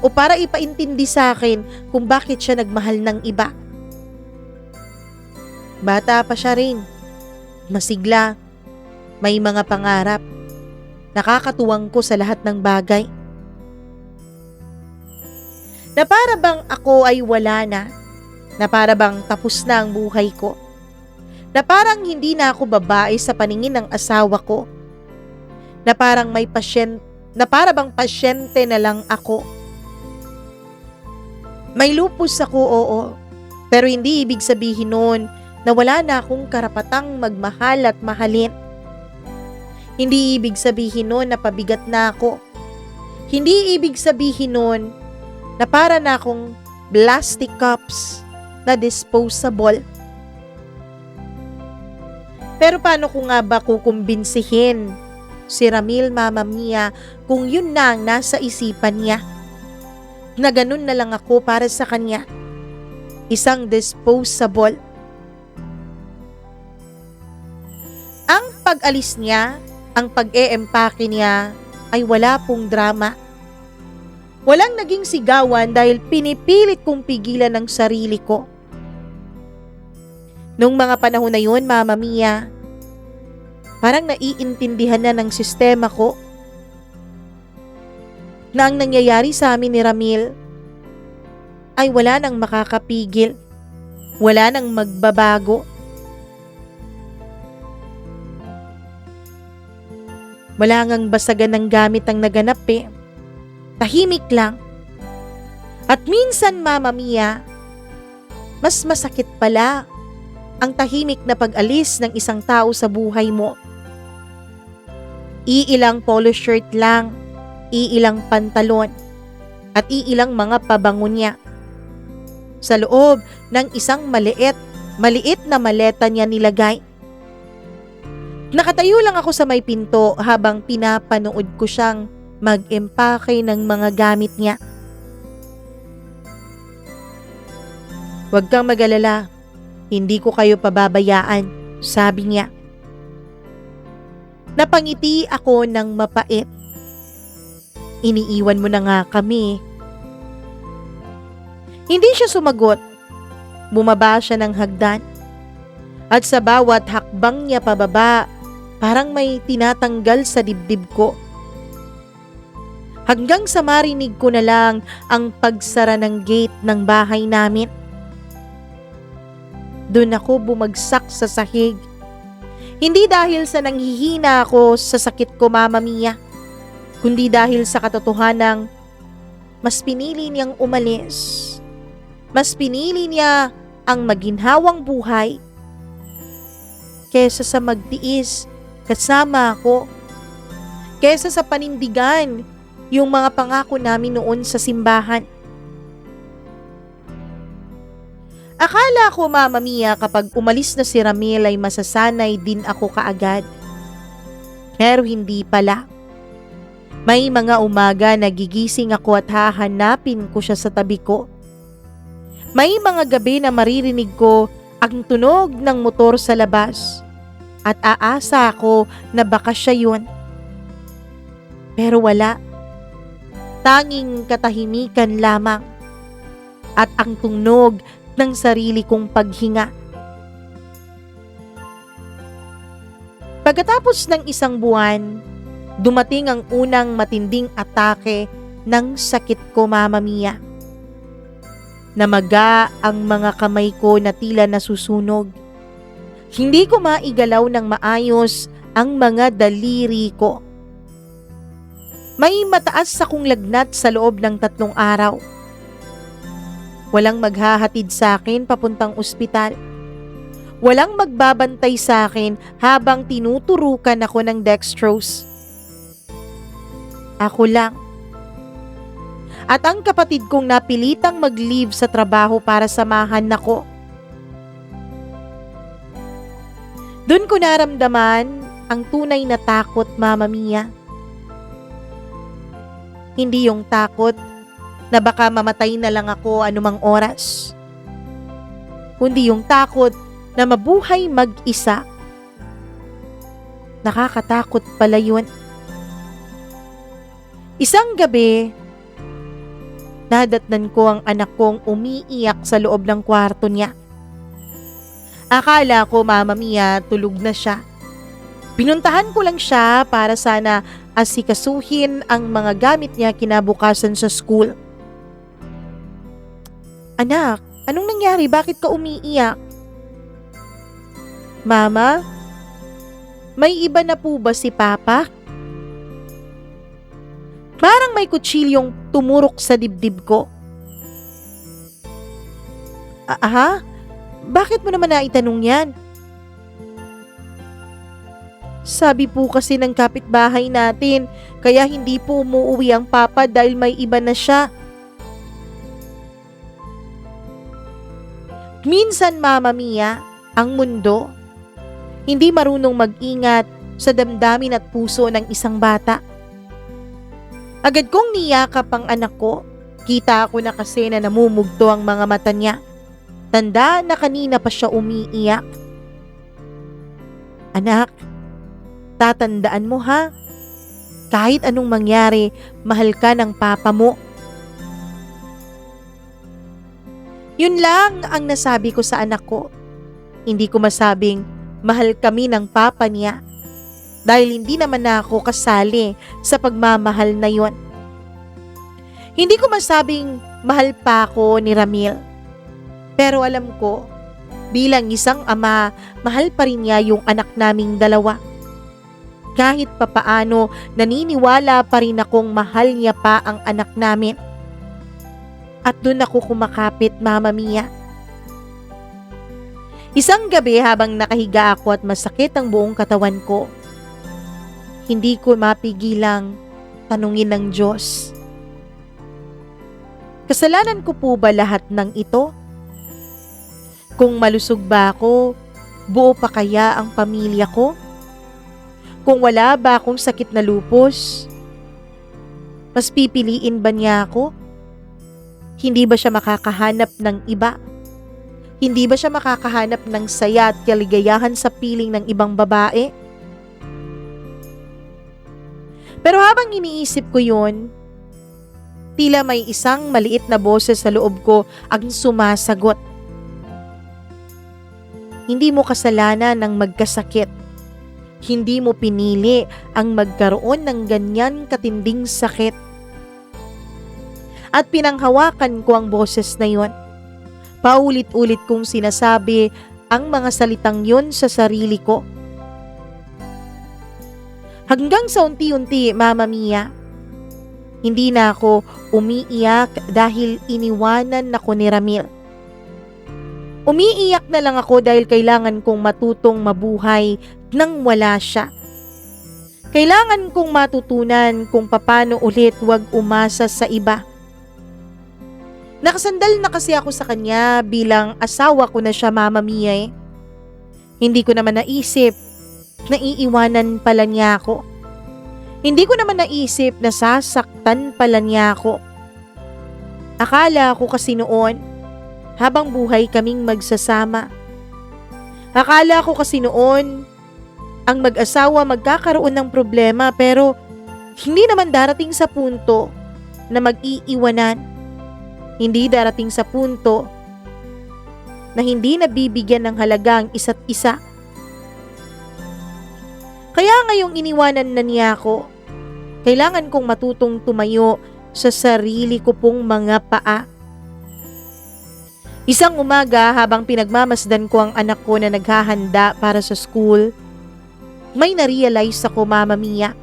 o para ipaintindi sa akin kung bakit siya nagmahal ng iba. Bata pa siya rin. Masigla. May mga pangarap. Nakakatuwang ko sa lahat ng bagay. Na para bang ako ay wala na. Na para bang tapos na ang buhay ko. Na parang hindi na ako babae sa paningin ng asawa ko. Na parang para bang pasyente na lang ako. May lupus ako, oo. Pero hindi ibig sabihin nun na wala na akong karapatang magmahal at mahalin. Hindi ibig sabihin nun na pabigat na ako. Hindi ibig sabihin nun na para na akong plastic cups na disposable. Pero paano ko nga ba kukumbinsihin si Ramil, Mama Mia, kung yun na ang nasa isipan niya? Na ganun na lang ako para sa kanya. Isang disposable. Ang pag-alis niya, ang pag-e-empake niya ay wala pong drama. Walang naging sigawan dahil pinipilit kong pigilan ang sarili ko. Nung mga panahon na yun, Mama Mia, parang naiintindihan na ng sistema ko na ang nangyayari sa amin ni Ramil ay wala nang makakapigil, wala nang magbabago. Wala ngang basagan ng gamit ang naganap eh. Tahimik lang. At minsan, Mama Mia, mas masakit pala ang tahimik na pag-alis ng isang tao sa buhay mo. Iilang polo shirt lang, iilang pantalon, at iilang mga pabango niya. Sa loob ng isang maliit na maleta niya nilagay. Nakatayo lang ako sa may pinto habang pinapanood ko siyang mag-empake ng mga gamit niya. "Huwag kang mag-alala, hindi ko kayo pababayaan," sabi niya. Napangiti ako ng mapait. "Iniiwan mo na nga kami." Hindi siya sumagot. Bumaba siya ng hagdan. At sa bawat hakbang niya pababa, parang may tinatanggal sa dibdib ko. Hanggang sa marinig ko na lang ang pagsara ng gate ng bahay namin. Doon ako bumagsak sa sahig. Hindi dahil sa nanghihina ako sa sakit ko, Mama Mia, kundi dahil sa katotohanang mas pinili niyang umalis. Mas pinili niya ang maginhawang buhay kesa sa magtiis kasama ako, kesa sa panindigan yung mga pangako namin noon sa simbahan. Akala ko, Mama Mia, kapag umalis na si Ramil ay masasanay din ako kaagad. Pero hindi pala. May mga umaga na gigising ako at hahanapin ko siya sa tabi ko. May mga gabi na maririnig ko ang tunog ng motor sa labas at aasa ako na baka siya yun. Pero wala. Tanging katahimikan lamang at ang tunog ng sarili kong paghinga. Pagkatapos ng isang buwan, dumating ang unang matinding atake ng sakit ko, Mama Mia. Namaga ang mga kamay ko na tila nasusunog. Hindi ko maigalaw ng maayos ang mga daliri ko. May mataas akong lagnat sa loob ng 3 araw. Walang maghahatid sa akin papuntang ospital. Walang magbabantay sa akin habang tinuturukan ako ng dextrose. Ako lang. At ang kapatid kong napilitang mag-leave sa trabaho para samahan ako. Doon ko naramdaman ang tunay na takot, Mama Mia. Hindi yung takot na baka mamatay na lang ako anumang oras, kundi yung takot na mabuhay mag-isa. Nakakatakot pala yun. Isang gabi, nadatnan ko ang anak kong umiiyak sa loob ng kwarto niya. Akala ko, Mama Mia, tulog na siya. Pinuntahan ko lang siya para sana asikasuhin ang mga gamit niya kinabukasan sa school. "Anak, anong nangyari? Bakit ka umiiyak?" "Mama, may iba na po ba si Papa?" Parang may kutsilyong tumurok sa dibdib ko. Aha? Bakit mo naman naitanong yan?" "Sabi po kasi ng kapitbahay natin, kaya hindi po umuwi ang Papa dahil may iba na siya." Minsan, Mama Mia, ang mundo hindi marunong mag-ingat sa damdamin at puso ng isang bata. Agad kong niyakap ang anak ko. Kita ko na kasi na namumugto ang mga mata niya. Tanda na kanina pa siya umiiyak. "Anak, tatandaan mo ha? Kahit anong mangyari, mahal ka ng Papa mo. Yun lang ang nasabi ko sa anak ko. Hindi ko masabing mahal kami ng papa niya dahil hindi naman na ako kasali sa pagmamahal na yon. Hindi ko masabing mahal pa ako ni Ramil. Pero alam ko, bilang isang ama, mahal pa rin niya yung anak naming dalawa. Kahit papaano, naniniwala pa rin akong mahal niya pa ang anak namin. At doon ako kumakapit, Mama Mia. Isang gabi habang nakahiga ako at masakit ang buong katawan ko, hindi ko mapigilang tanungin ng Diyos. Kasalanan ko po ba lahat ng ito? Kung malusog ba ako, buo pa kaya ang pamilya ko? Kung wala ba akong sakit na lupus, mas pipiliin ba niya ako? Hindi ba siya makakahanap ng iba? Hindi ba siya makakahanap ng saya at kaligayahan sa piling ng ibang babae? Pero habang iniisip ko yun, tila may isang maliit na boses sa loob ko ang sumasagot. Hindi mo kasalanan ng magkasakit. Hindi mo pinili ang magkaroon ng ganyan katinding sakit. At pinanghawakan ko ang boses na yon. Paulit-ulit kong sinasabi ang mga salitang yon sa sarili ko. Hanggang sa unti-unti, Mama Mia, hindi na ako umiiyak dahil iniwanan ako ni Ramil. Umiiyak na lang ako dahil kailangan kong matutong mabuhay nang wala siya. Kailangan kong matutunan kung paano ulit wag umasa sa iba. Nakasandal na kasi ako sa kanya bilang asawa ko na siya, Mama Mia. Hindi ko naman naisip na iiwanan pala niya ako. Hindi ko naman naisip na sasaktan pala niya ako. Akala ko kasi noon, habang buhay kaming magsasama. Akala ko kasi noon, ang mag-asawa magkakaroon ng problema pero hindi naman darating sa punto na mag-iiwanan. Hindi darating sa punto na hindi nabibigyan ng halaga ang isa't isa. Kaya ngayong iniwanan na niya ako, kailangan kong matutong tumayo sa sarili ko pong mga paa. Isang umaga habang pinagmamasdan ko ang anak ko na naghahanda para sa school, may narealize ako, Mama Mia.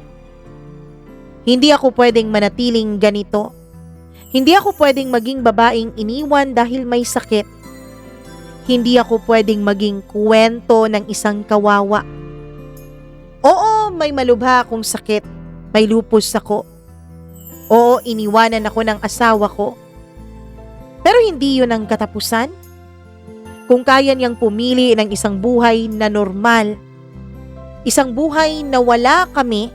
Hindi ako pwedeng manatiling ganito. Hindi ako pwedeng maging babaeng iniwan dahil may sakit. Hindi ako pwedeng maging kwento ng isang kawawa. Oo, may malubha akong sakit. May lupus ako. Oo, iniwanan ako ng asawa ko. Pero hindi yun ang katapusan. Kung kaya niyang pumili ng isang buhay na normal, isang buhay na wala kami,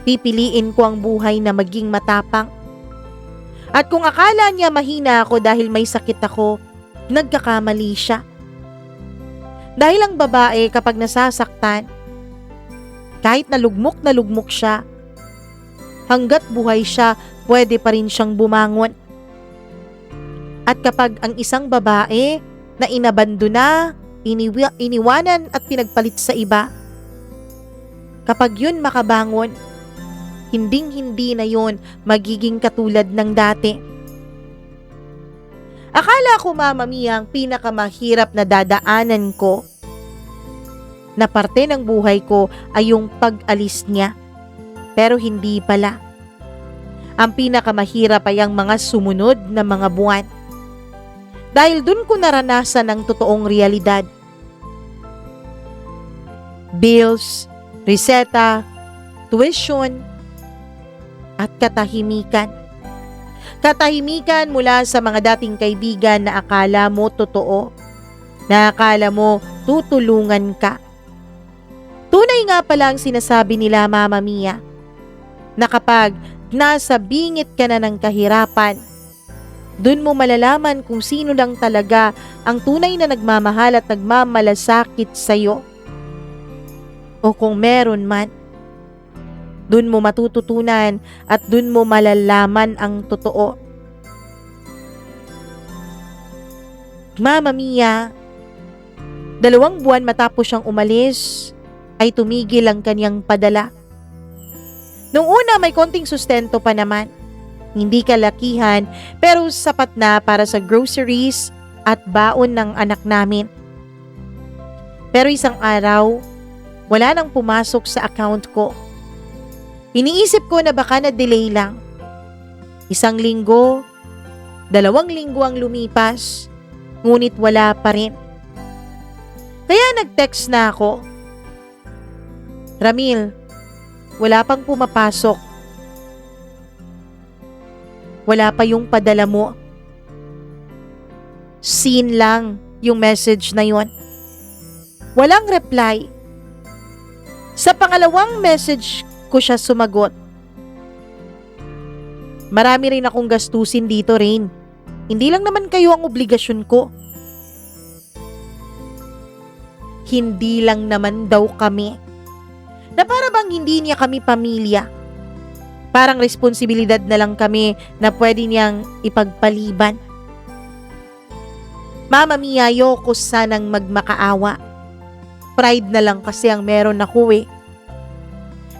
pipiliin ko ang buhay na maging matapang. At kung akala niya mahina ako dahil may sakit ako, nagkakamali siya. Dahil ang babae kapag nasasaktan, kahit na lugmok siya, hanggat buhay siya, pwede pa rin siyang bumangon. At kapag ang isang babae na inabandona, iniwanan at pinagpalit sa iba, kapag yun makabangon, hinding-hindi na yun magiging katulad ng dati. Akala ko, Mama Mia, ang pinakamahirap na dadaanan ko na parte ng buhay ko ay yung pag-alis niya. Pero hindi pala. Ang pinakamahirap ay ang mga sumunod na mga buwan. Dahil dun ko naranasan ang totoong realidad. Bills, reseta, tuition, at katahimikan. Katahimikan mula sa mga dating kaibigan na akala mo totoo, na akala mo tutulungan ka. Tunay nga pala ang sinasabi nila, Mama Mia, na kapag nasa bingit ka na ng kahirapan, dun mo malalaman kung sino lang talaga ang tunay na nagmamahal at nagmamalasakit sa'yo. O kung meron man, dun mo matututunan at dun mo malalaman ang totoo. Mama Mia, 2 buwan matapos siyang umalis, ay tumigil ang kanyang padala. Nung una may konting sustento pa naman. Hindi kalakihan pero sapat na para sa groceries at baon ng anak namin. Pero isang araw, wala nang pumasok sa account ko. Iniisip ko na baka na-delay lang. 1 linggo, 2 linggo ang lumipas, ngunit wala pa rin. Kaya nag-text na ako. Ramil, wala pang pumapasok. Wala pa yung padala mo. Seen lang yung message na yon. Walang reply. Sa pangalawang message ko siya sumagot. Marami rin akong gastusin dito, Rain. Hindi lang naman kayo ang obligasyon ko. Hindi lang naman daw kami. Na para bang hindi niya kami pamilya. Parang responsibilidad na lang kami na pwede niyang ipagpaliban. Mama Mia, ayoko sanang magmakaawa. Pride na lang kasi ang meron ako eh.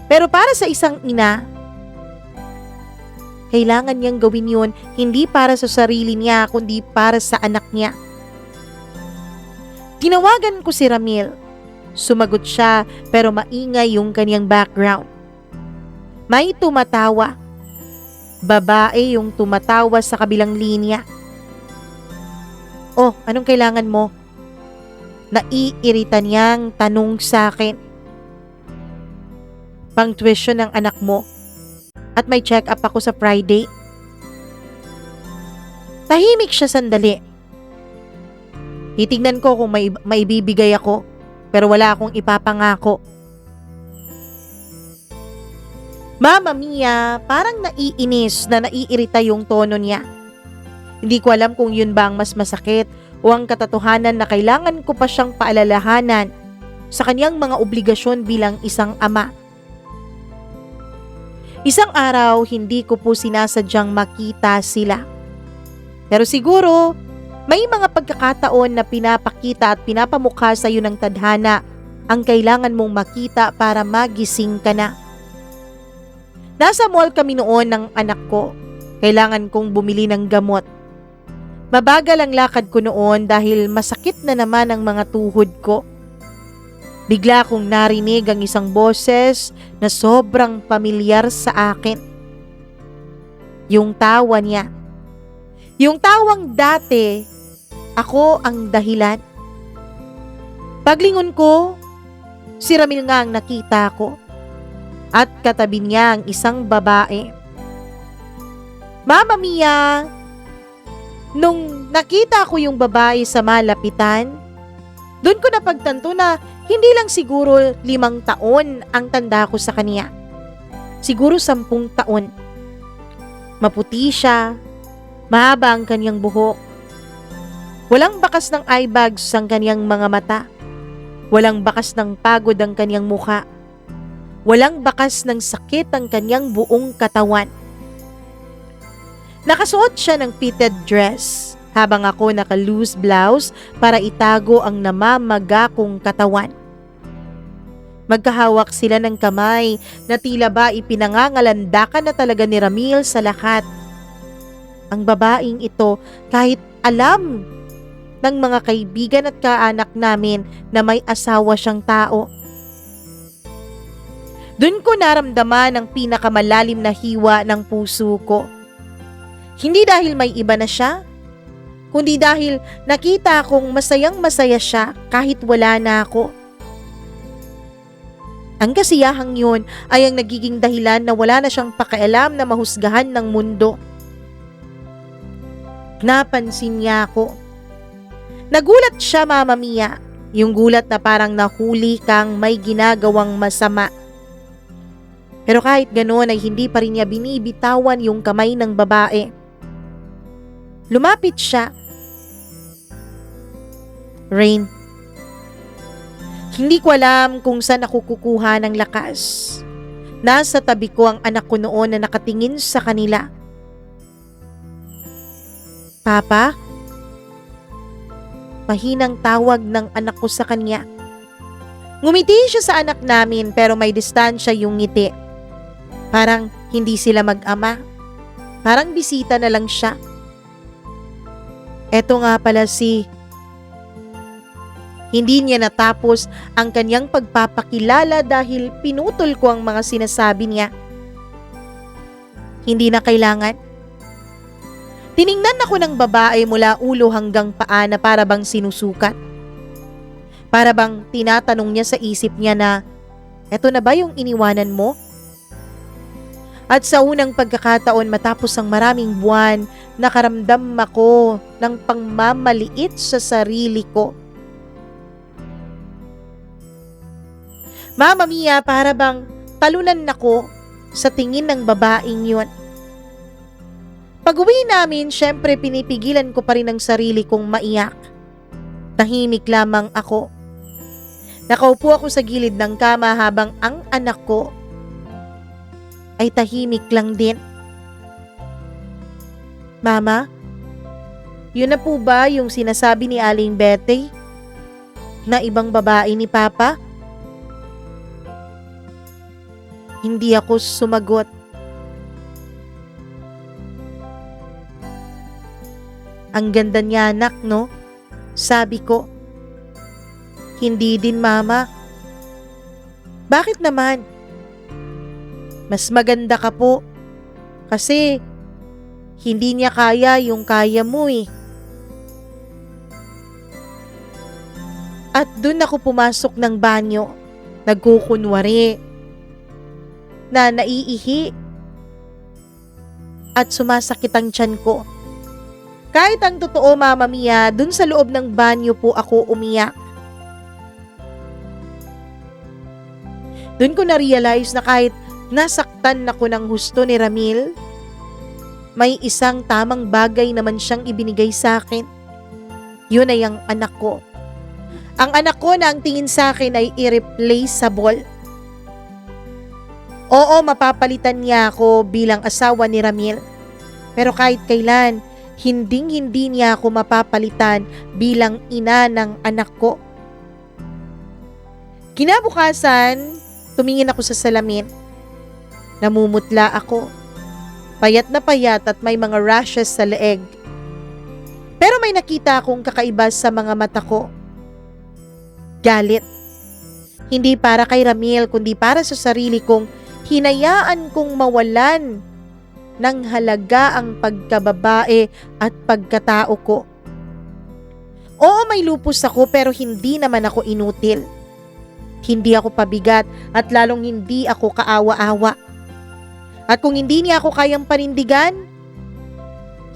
Pero para sa isang ina, kailangan niyang gawin yun hindi para sa sarili niya kundi para sa anak niya. Tinawagan ko si Ramil. Sumagot siya pero maingay yung kanyang background. May tumatawa. Babae yung tumatawa sa kabilang linya. Oh, anong kailangan mo? Naiirita niyang tanong sa akin. Pang tuition ng anak mo. At may check-up ako sa Friday. Tahimik siya sandali. Titignan ko kung may maibibigay ako, pero wala akong ipapangako. Mama Mia, parang naiinis na naiirita yung tono niya. Hindi ko alam kung yun ba ang mas masakit o ang katotohanan na kailangan ko pa siyang paalalahanan sa kanyang mga obligasyon bilang isang ama. Isang araw, hindi ko po sinasadyang makita sila. Pero siguro, may mga pagkakataon na pinapakita at pinapamukha sa iyo ng tadhana ang kailangan mong makita para magising ka na. Nasa mall kami noon ng anak ko. Kailangan kong bumili ng gamot. Mabagal ang lakad ko noon dahil masakit na naman ang mga tuhod ko. Bigla kong narinig ang isang boses na sobrang pamilyar sa akin. Yung tawa niya. Yung tawang dati, ako ang dahilan. Paglingon ko, si Ramil nga ang nakita ko. At katabi niya ang isang babae. Mama Mia, nung nakita ko yung babae sa malapitan, doon ko napagtanto na hindi lang siguro 5 taon ang tanda ko sa kanya. Siguro 10 taon. Maputi siya, mahaba ang kanyang buhok. Walang bakas ng eye bags ang kanyang mga mata. Walang bakas ng pagod ang kanyang mukha. Walang bakas ng sakit ang kanyang buong katawan. Nakasuot siya ng fitted dress habang ako naka-loose blouse para itago ang namamaga kong katawan. Magkahawak sila ng kamay na tila ba ipinangangalandakan na talaga ni Ramil sa lahat. Ang babaeng ito kahit alam ng mga kaibigan at kaanak namin na may asawa siyang tao. Doon ko naramdaman ang pinakamalalim na hiwa ng puso ko. Hindi dahil may iba na siya, kundi dahil nakita kong masayang-masaya siya kahit wala na ako. Ang kasiyahang yun ay ang nagiging dahilan na wala na siyang pakialam na mahusgahan ng mundo. Napansin niya ako. Nagulat siya, Mama Mia, yung gulat na parang nahuli kang may ginagawang masama. Pero kahit ganoon ay hindi pa rin niya binibitawan yung kamay ng babae. Lumapit siya. Rain, hindi ko alam kung saan ako kukuha ng lakas. Nasa tabi ko ang anak ko noon na nakatingin sa kanila. Papa? mahinang tawag ng anak ko sa kanya. Ngumiti siya sa anak namin pero may distansya yung ngiti. Parang hindi sila mag-ama. Parang bisita na lang siya. Eto nga pala si... Hindi niya natapos ang kanyang pagpapakilala dahil pinutol ko ang mga sinasabi niya. Hindi na kailangan. Tiningnan ako ng babae mula ulo hanggang paa na para bang sinusukat. Para bang tinatanong niya sa isip niya na, eto na ba yung iniwanan mo? At sa unang pagkakataon matapos ang maraming buwan, nakaramdam ako ng pangmamaliit sa sarili ko. Mama Mia, para bang talunan ako sa tingin ng babaeng yun. Pag-uwi namin, syempre pinipigilan ko pa rin ang sarili kong maiyak. Tahimik lamang ako. Nakaupo ako sa gilid ng kama habang ang anak ko ay tahimik lang din. Mama, yun na po ba yung sinasabi ni Aling Betty? Na ibang babae ni Papa? Hindi ako sumagot. Ang ganda niya anak, no? Sabi ko. Hindi din mama. Bakit naman? Mas maganda ka po. Kasi hindi niya kaya yung kaya mo eh. At dun ako pumasok ng banyo. Nagkukunwari na naiihi at sumasakit ang tiyan ko. Kahit ang totoo, Mama Mia, dun sa loob ng banyo po ako umiyak. Dun ko na-realize na kahit nasaktan ako ng husto ni Ramil, may isang tamang bagay naman siyang ibinigay sa akin. Yun ay ang anak ko. Ang anak ko na ang tingin sa akin ay irreplaceable. Oo, mapapalitan niya ako bilang asawa ni Ramil. Pero kahit kailan, hinding-hindi niya ako mapapalitan bilang ina ng anak ko. Kinabukasan, tumingin ako sa salamin. Namumutla ako. Payat na payat at may mga rashes sa leeg. Pero may nakita akong kakaiba sa mga mata ko. Galit. Hindi para kay Ramil, kundi para sa sarili kong hinayaan kong mawalan ng halaga ang pagkababae at pagkatao ko. Oo, may lupus ako pero hindi naman ako inutil. Hindi ako pabigat at lalong hindi ako kaawa-awa. At kung hindi niya ako kayang panindigan,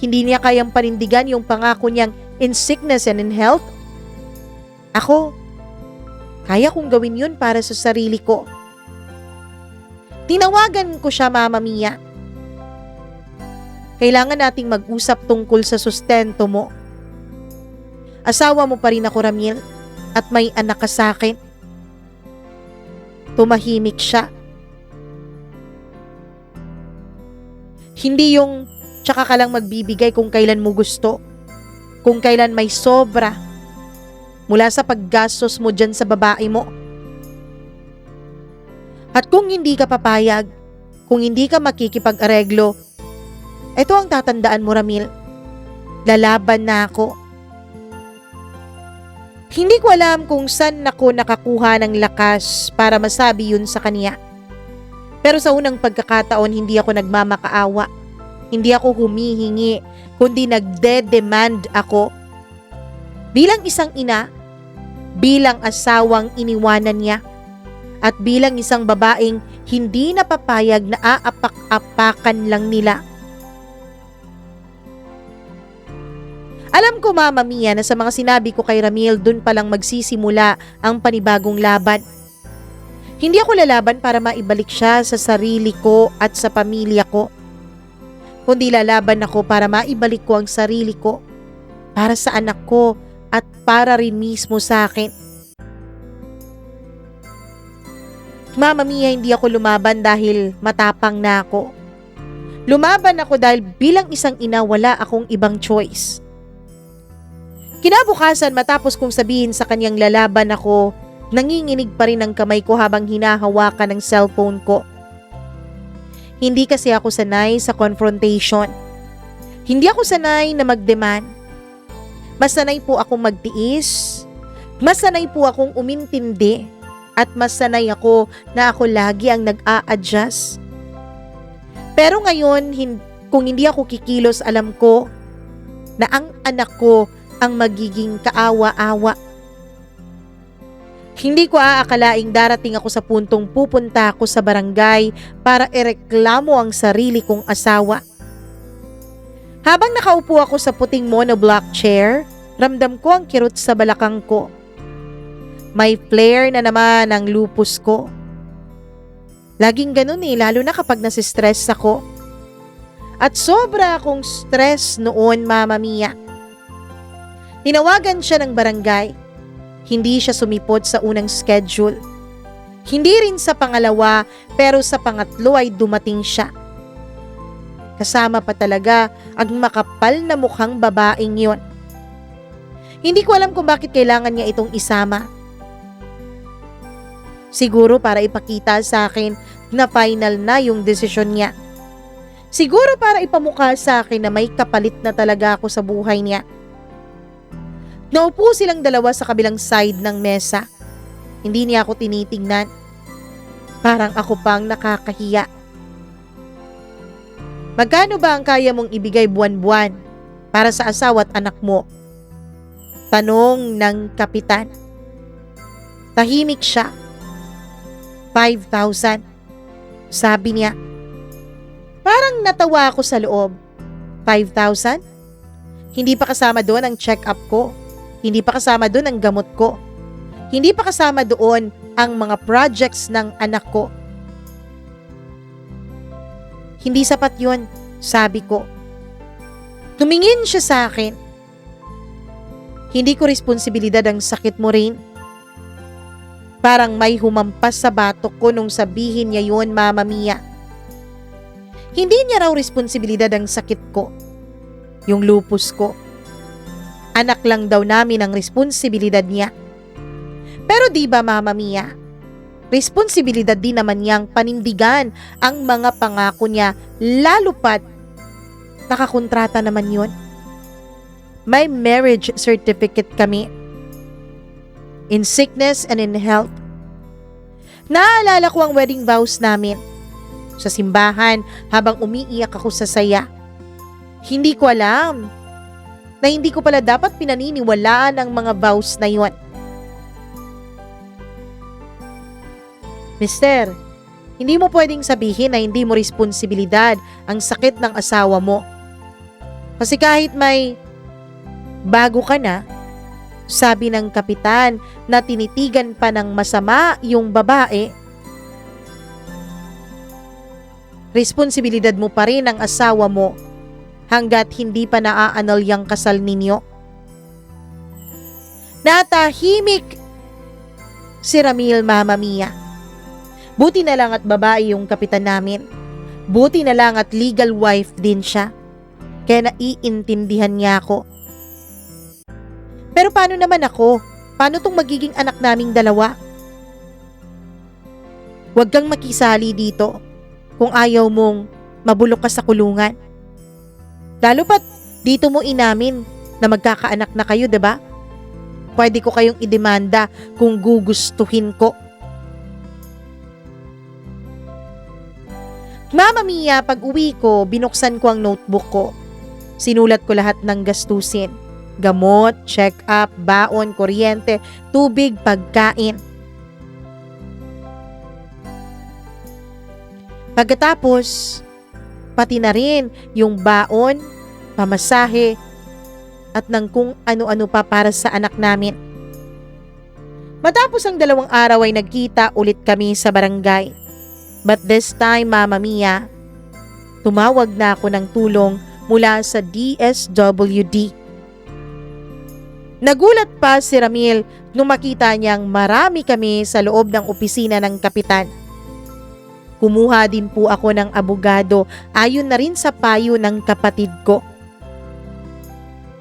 hindi niya kayang panindigan yung pangako niyang in sickness and in health, ako, kaya kong gawin yun para sa sarili ko. Tinawagan ko siya, Mama Mia. Kailangan nating mag-usap tungkol sa sustento mo. Asawa mo pa rin ako, Ramil, at may anak ka sa akin. Tumahimik siya. Hindi yung tsaka ka lang magbibigay kung kailan mo gusto. Kung kailan may sobra. Mula sa paggastos mo dyan sa babae mo. At kung hindi ka papayag, kung hindi ka makikipag-areglo, ito ang tatandaan mo, Ramil. Lalaban na ako. Hindi ko alam kung saan ako nakakuha ng lakas para masabi yun sa kanya. Pero sa unang pagkakataon, hindi ako nagmamakaawa. Hindi ako humihingi, kundi nagde-demand ako. Bilang isang ina, bilang asawang iniwanan niya, at bilang isang babaeng hindi napapayag na aapak-apakan lang nila. Alam ko, Mama Mia, na sa mga sinabi ko kay Ramil, dun palang magsisimula ang panibagong laban. Hindi ako lalaban para maibalik siya sa sarili ko at sa pamilya ko. Kundi lalaban ako para maibalik ko ang sarili ko, para sa anak ko at para rin mismo sa akin. Mama Mia, hindi ako lumaban dahil matapang na ako. Lumaban ako dahil bilang isang ina wala akong ibang choice. Kinabukasan matapos kong sabihin sa kanyang lalaban ako, nanginginig pa rin ang kamay ko habang hinahawakan ng cellphone ko. Hindi kasi ako sanay sa confrontation. Hindi ako sanay na mag-demand. Mas sanay po akong magtiis. Mas sanay po akong umintindi. At mas sanay ako na ako lagi ang nag-a-adjust. Pero ngayon, kung hindi ako kikilos, alam ko na ang anak ko ang magiging kaawa-awa. Hindi ko aakalaing darating ako sa puntong pupunta ako sa barangay para ireklamo ang sarili kong asawa. Habang nakaupo ako sa puting monoblock chair, ramdam ko ang kirot sa balakang ko. May flare na naman ang lupus ko. Laging ganun lalo na kapag nasistress ako. At sobra akong stress noon, Mama Mia. Tinawagan siya ng barangay. Hindi siya sumipot sa unang schedule. Hindi rin sa pangalawa, pero sa pangatlo ay dumating siya. Kasama pa talaga ang makapal na mukhang babaeng yon. Hindi ko alam kung bakit kailangan niya itong isama. Siguro para ipakita sa akin na final na yung desisyon niya. Siguro para ipamukha sa akin na may kapalit na talaga ako sa buhay niya. Naupo silang dalawa sa kabilang side ng mesa. Hindi niya ako tinitingnan. Parang ako pang nakakahiya. Magkano ba ang kaya mong ibigay buwan-buwan para sa asawa at anak mo? Tanong ng kapitan. Tahimik siya. 5,000. Sabi niya. Parang natawa ako sa loob. 5,000? Hindi pa kasama doon ang check-up ko. Hindi pa kasama doon ang gamot ko. Hindi pa kasama doon ang mga projects ng anak ko. Hindi sapat yun, sabi ko. Tumingin siya sa akin. Hindi ko responsibilidad ang sakit mo rin. Parang may humampas sa batok ko nung sabihin niya yun, Mama Mia. Hindi niya raw responsibilidad ang sakit ko. Yung lupus ko. Anak lang daw namin ang responsibilidad niya. Pero di ba, Mama Mia, responsibilidad din naman niyang panindigan ang mga pangako niya, lalo pat nakakontrata naman yun. May marriage certificate kami. In sickness and in health. Naalala ko ang wedding vows namin. Sa simbahan habang umiiyak ako sa saya. Hindi ko alam na hindi ko pala dapat pinaniniwalaan ang mga vows na yun. Mister, hindi mo pwedeng sabihin na hindi mo responsibilidad ang sakit ng asawa mo. Kasi kahit may bago ka na, sabi ng kapitan na tinitigan pa ng masama yung babae, responsibilidad mo pa rin ang asawa mo hanggat hindi pa naaanal yung kasal ninyo. Natahimik si Ramil, Mama Mia. Buti na lang at babae yung kapitan namin. Buti na lang at legal wife din siya. Kaya naiintindihan niya ako. Pero paano naman ako? Paano tong magiging anak naming dalawa? Huwag kang makisali dito kung ayaw mong mabulok ka sa kulungan. Lalo pat dito mo inamin na magkakaanak na kayo, 'di ba? Pwede ko kayong idemanda kung gugustuhin ko. Mama Mia, pag-uwi ko, binuksan ko ang notebook ko. Sinulat ko lahat ng gastusin. Gamot, check-up, baon, kuryente, tubig, pagkain. Pagkatapos, pati na rin yung baon, pamasahe, at ng kung ano-ano pa para sa anak namin. Matapos ang 2 araw ay nagkita ulit kami sa barangay. But this time, Mama Mia, tumawag na ako ng tulong mula sa DSWD. Nagulat pa si Ramil nung makita niyang marami kami sa loob ng opisina ng kapitan. Kumuha din po ako ng abogado ayon na rin sa payo ng kapatid ko.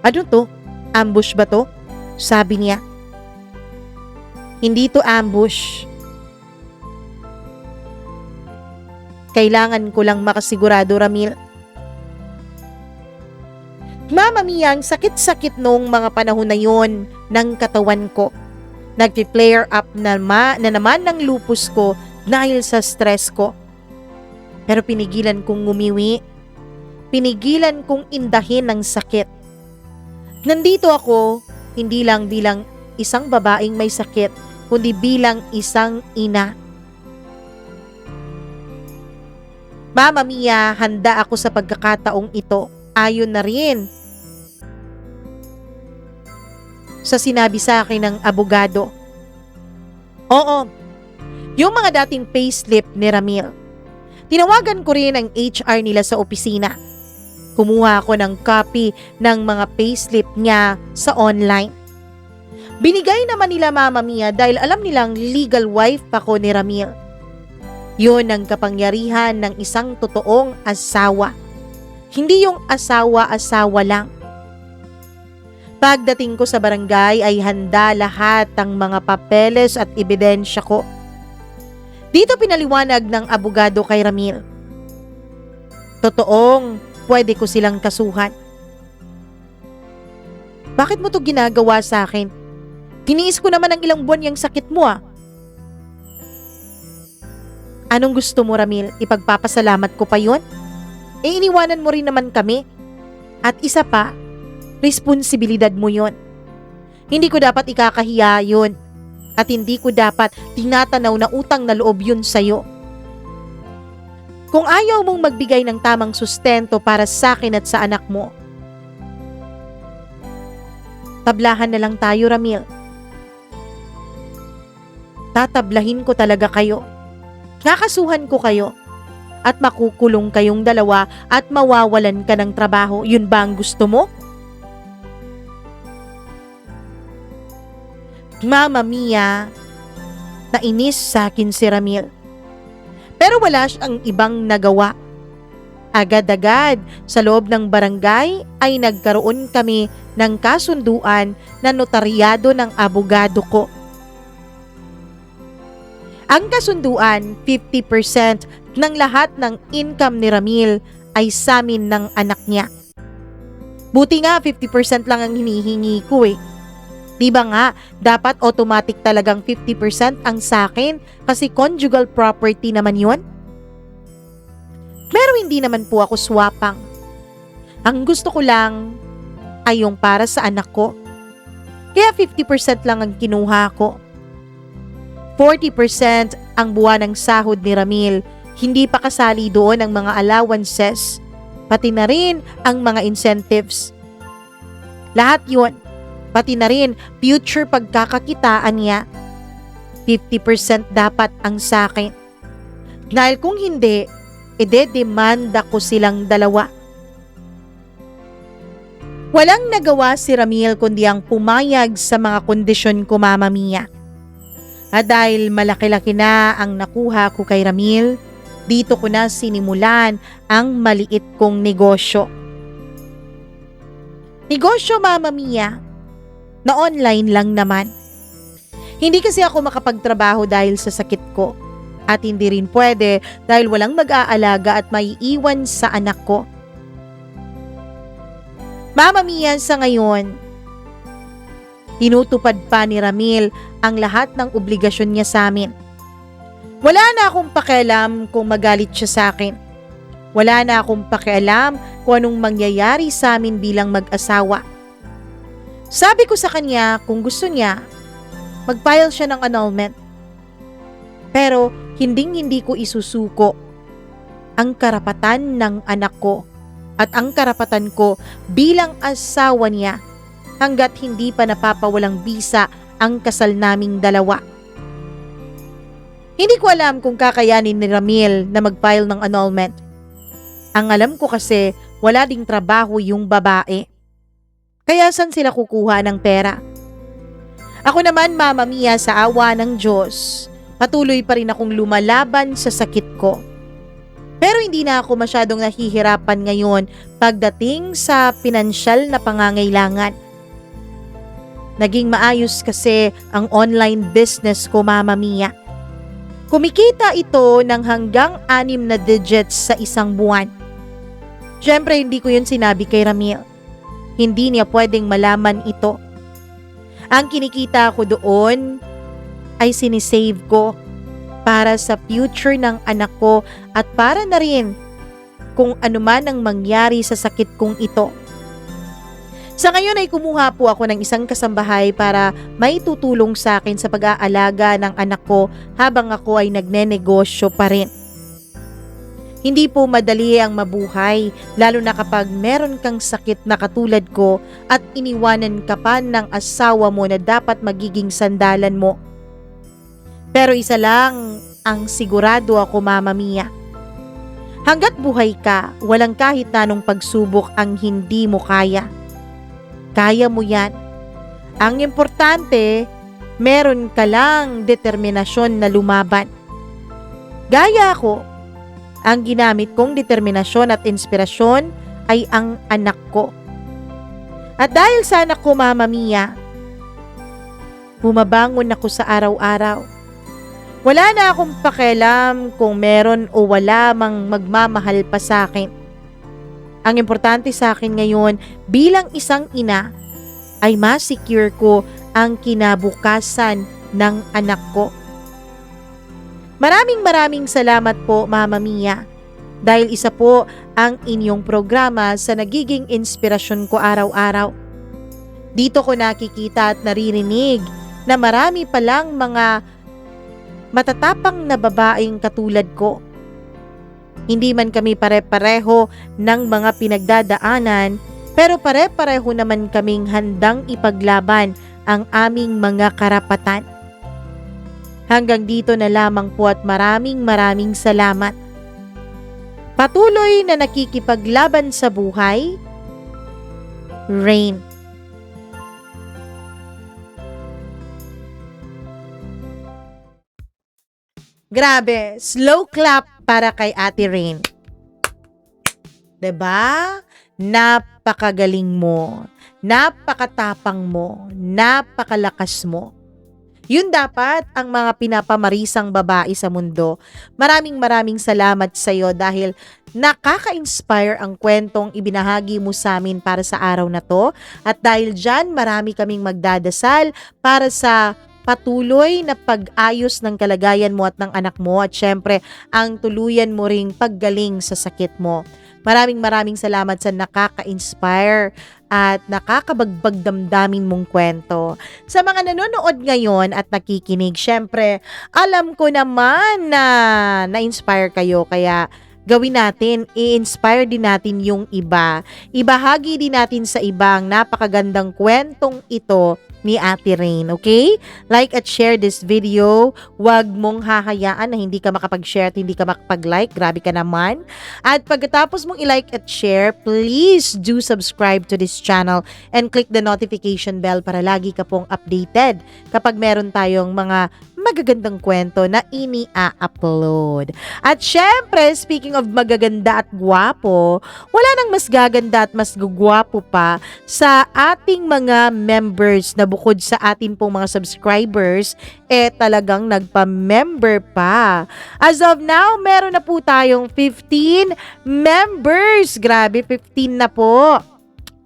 Ano to? Ambush ba to? Sabi niya. Hindi to ambush. Kailangan ko lang makasigurado, Ramil. Mama Mia, ang sakit-sakit noong mga panahon na yon ng katawan ko. Nag-flare up na naman ng lupus ko dahil sa stress ko. Pero pinigilan kong ngumiwi. Pinigilan kong indahin ng sakit. Nandito ako, hindi lang bilang isang babaeng may sakit, kundi bilang isang ina. Mama Mia, handa ako sa pagkakataong ito. Ayon na rin sa sinabi sa akin ng abogado. Oo, yung mga dating payslip ni Ramil. Tinawagan ko rin ang HR nila sa opisina. Kumuha ako ng copy ng mga payslip niya sa online. Binigay naman nila Mama Mia dahil alam nilang legal wife ako ni Ramil. Yun ang kapangyarihan ng isang totoong asawa. Hindi yung asawa-asawa lang. Pagdating ko sa barangay ay handa lahat ng mga papeles at ebidensya ko. Dito pinaliwanag ng abogado kay Ramil. Totoong pwede ko silang kasuhan. Bakit mo to ginagawa sa akin? Tiniis ko naman ang ilang buwan yung sakit mo ah. Anong gusto mo, Ramil? Ipagpapasalamat ko pa yun? Iniwanan mo rin naman kami. At isa pa, responsibilidad mo yun. Hindi ko dapat ikakahiya yun. At hindi ko dapat tinatanaw na utang na loob yun sa'yo. Kung ayaw mong magbigay ng tamang sustento para sa akin at sa anak mo, tablahan na lang tayo, Ramil. Tatablahin ko talaga kayo. Kakasuhan ko kayo. At makukulong kayong dalawa at mawawalan ka ng trabaho. Yun ba ang gusto mo? Mama Mia, nainis sa akin si Ramil. Pero wala siyang ibang nagawa. Agad-agad sa loob ng barangay ay nagkaroon kami ng kasunduan na notaryado ng abogado ko. Ang kasunduan, 50% ng lahat ng income ni Ramil ay sa amin ng anak niya. Buti nga 50% lang ang hinihingi ko eh. Di ba nga, dapat automatic talagang 50% ang sa akin kasi conjugal property naman yun? Pero hindi naman po ako swapang. Ang gusto ko lang ay yung para sa anak ko. Kaya 50% lang ang kinuha ko. 40% ang buwan ng sahod ni Ramil. Hindi pa kasali doon ang mga allowances, pati na rin ang mga incentives. Lahat yun, pati na rin future pagkakakitaan niya. 50% dapat ang sa akin. Dahil kung hindi, ide-demanda ko silang dalawa. Walang nagawa si Ramil kundi ang pumayag sa mga kondisyon ko, Mama Mia. At dahil malaki-laki na ang nakuha ko kay Ramil, dito ko na sinimulan ang maliit kong negosyo. Negosyo, Mama Mia, na online lang naman. Hindi kasi ako makapagtrabaho dahil sa sakit ko. At hindi rin pwede dahil walang mag-aalaga at maiiwan sa anak ko. Mama Mia, sa ngayon, tinutupad pa ni Ramil ang lahat ng obligasyon niya sa amin. Wala na akong pakialam kung magalit siya sa akin. Wala na akong pakialam kung anong mangyayari sa amin bilang mag-asawa. Sabi ko sa kanya kung gusto niya, mag-file siya ng annulment. Pero hindi ko isusuko ang karapatan ng anak ko at ang karapatan ko bilang asawa niya hanggat hindi pa napapawalang bisa ang kasal naming dalawa. Hindi ko alam kung kakayanin ni Ramil na mag-file ng annulment. Ang alam ko kasi wala ding trabaho yung babae. Kaya saan sila kukuha ng pera? Ako naman, Mama Mia, sa awa ng Diyos, patuloy pa rin akong lumalaban sa sakit ko. Pero hindi na ako masyadong nahihirapan ngayon pagdating sa pinansyal na pangangailangan. Naging maayos kasi ang online business ko, Mama Mia. Kumikita ito ng hanggang 6 na digits sa isang buwan. Siyempre, hindi ko yun sinabi kay Ramil. Hindi niya pwedeng malaman ito. Ang kinikita ko doon ay sinisave ko para sa future ng anak ko at para na rin kung ano man ang mangyari sa sakit kong ito. Sa ngayon ay kumuha po ako ng isang kasambahay para may tutulong sa akin sa pag-aalaga ng anak ko habang ako ay nagnenegosyo pa rin. Hindi po madali ang mabuhay, lalo na kapag meron kang sakit na katulad ko at iniwanan ka pa ng asawa mo na dapat magiging sandalan mo. Pero isa lang ang sigurado ako, Mama Mia. Hanggat buhay ka, walang kahit anong pagsubok ang hindi mo kaya. Kaya mo yan. Ang importante, meron ka lang determinasyon na lumaban. Gaya ako, ang ginamit kong determinasyon at inspirasyon ay ang anak ko. At dahil sa anak ko, Mama Mia, bumabangon ako sa araw-araw. Wala na akong pakialam kung meron o wala mang magmamahal pa sa akin. Ang importante sa akin ngayon bilang isang ina ay ma-secure ko ang kinabukasan ng anak ko. Maraming salamat po, Mama Mia, dahil isa po ang inyong programa sa nagiging inspirasyon ko araw-araw. Dito ko nakikita at naririnig na marami palang mga matatapang na babaeng katulad ko. Hindi man kami pare-pareho ng mga pinagdadaanan, pero pare-pareho naman kaming handang ipaglaban ang aming mga karapatan. Hanggang dito na lamang po at maraming salamat. Patuloy na nakikipaglaban sa buhay, Rain. Grabe, slow clap para kay Ate Rain. 'Di ba? Napakagaling mo, napakatapang mo, napakalakas mo. Yun dapat ang mga pinapamarisang babae sa mundo. Maraming salamat sa iyo dahil nakaka-inspire ang kwentong ibinahagi mo sa amin para sa araw na to. At dahil dyan, marami kaming magdadasal para sa patuloy na pag-ayos ng kalagayan mo at ng anak mo at syempre ang tuluyan mo ring paggaling sa sakit mo. Maraming salamat sa nakaka-inspire at nakakabagbag damdamin mong kwento. Sa mga nanonood ngayon at nakikinig, syempre alam ko naman na na-inspire kayo kaya gawin natin, i-inspire din natin yung iba. Ibahagi din natin sa ibang napakagandang kwentong ito ni Ate Rain, okay? Like at share this video. Huwag mong hahayaan na hindi ka makapag-share at hindi ka makapag-like. Grabe ka naman. At pagkatapos mong i-like at share, please do subscribe to this channel and click the notification bell para lagi ka pong updated kapag meron tayong mga magagandang kwento na ini-upload. At syempre, speaking of magaganda at gwapo, wala nang mas gaganda at mas gugwapo pa sa ating mga members na bukod sa atin pong mga subscribers, talagang nagpa-member pa. As of now, meron na po tayong 15 members. Grabe, 15 na po.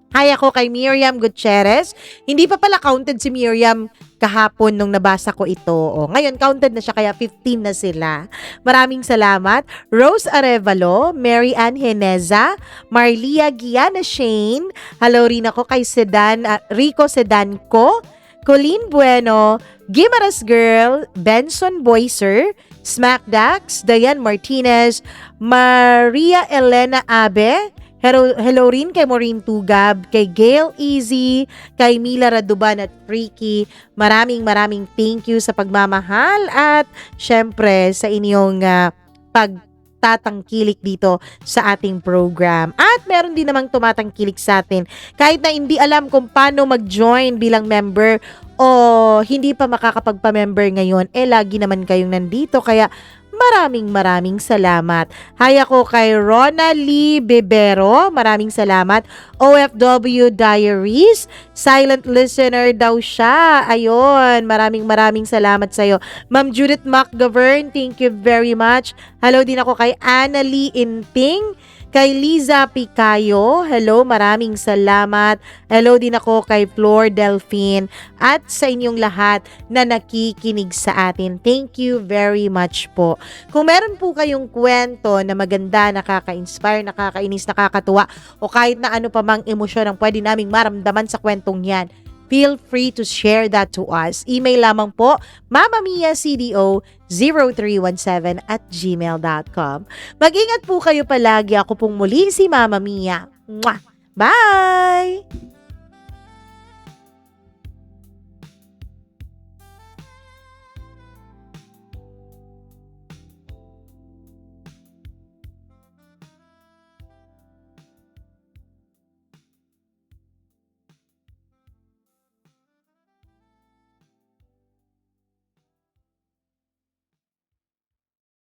Hi ako kay Miriam Gutierrez. Hindi pa pala counted si Miriam kahapon nung nabasa ko ito. Ngayon, counted na siya kaya 15 na sila. Maraming salamat. Rose Arevalo, Mary Ann Heneza, Marlia Giana Shane. Hello rin ako kay Rico Sedanco, Colleen Bueno, Gimaras Girl, Benson Boyser, Smackdax, Diane Martinez, Maria Elena Abe. Hello rin kay Maureen Tugab, kay Gail Easy, kay Mila Raduban at Freaky. Maraming thank you sa pagmamahal at syempre sa inyong pagtatangkilik dito sa ating program. At meron din namang tumatangkilik sa atin kahit na hindi alam kung paano mag-join bilang member o hindi pa makakapagpa-member ngayon, lagi naman kayong nandito kaya maraming salamat. Hi ako kay Rona Lee Bebero, maraming salamat. OFW Diaries, silent listener daw siya. Ayun, maraming salamat sa'yo. Ma'am Judith McGovern, thank you very much. Hello din ako kay Annalie Inting. Kay Liza Picayo, hello, maraming salamat. Hello din ako kay Flor Delphine at sa inyong lahat na nakikinig sa atin. Thank you very much po. Kung meron po kayong kwento na maganda, nakaka-inspire, nakakainis, nakakatuwa o kahit na ano pa mang emosyon ang pwede naming maramdaman sa kwentong yan, feel free to share that to us. Email lamang po, mamamia.cdo0317@gmail.com. Mag-ingat po kayo palagi. Ako pong muli si Mama Mia. Mwah! Bye!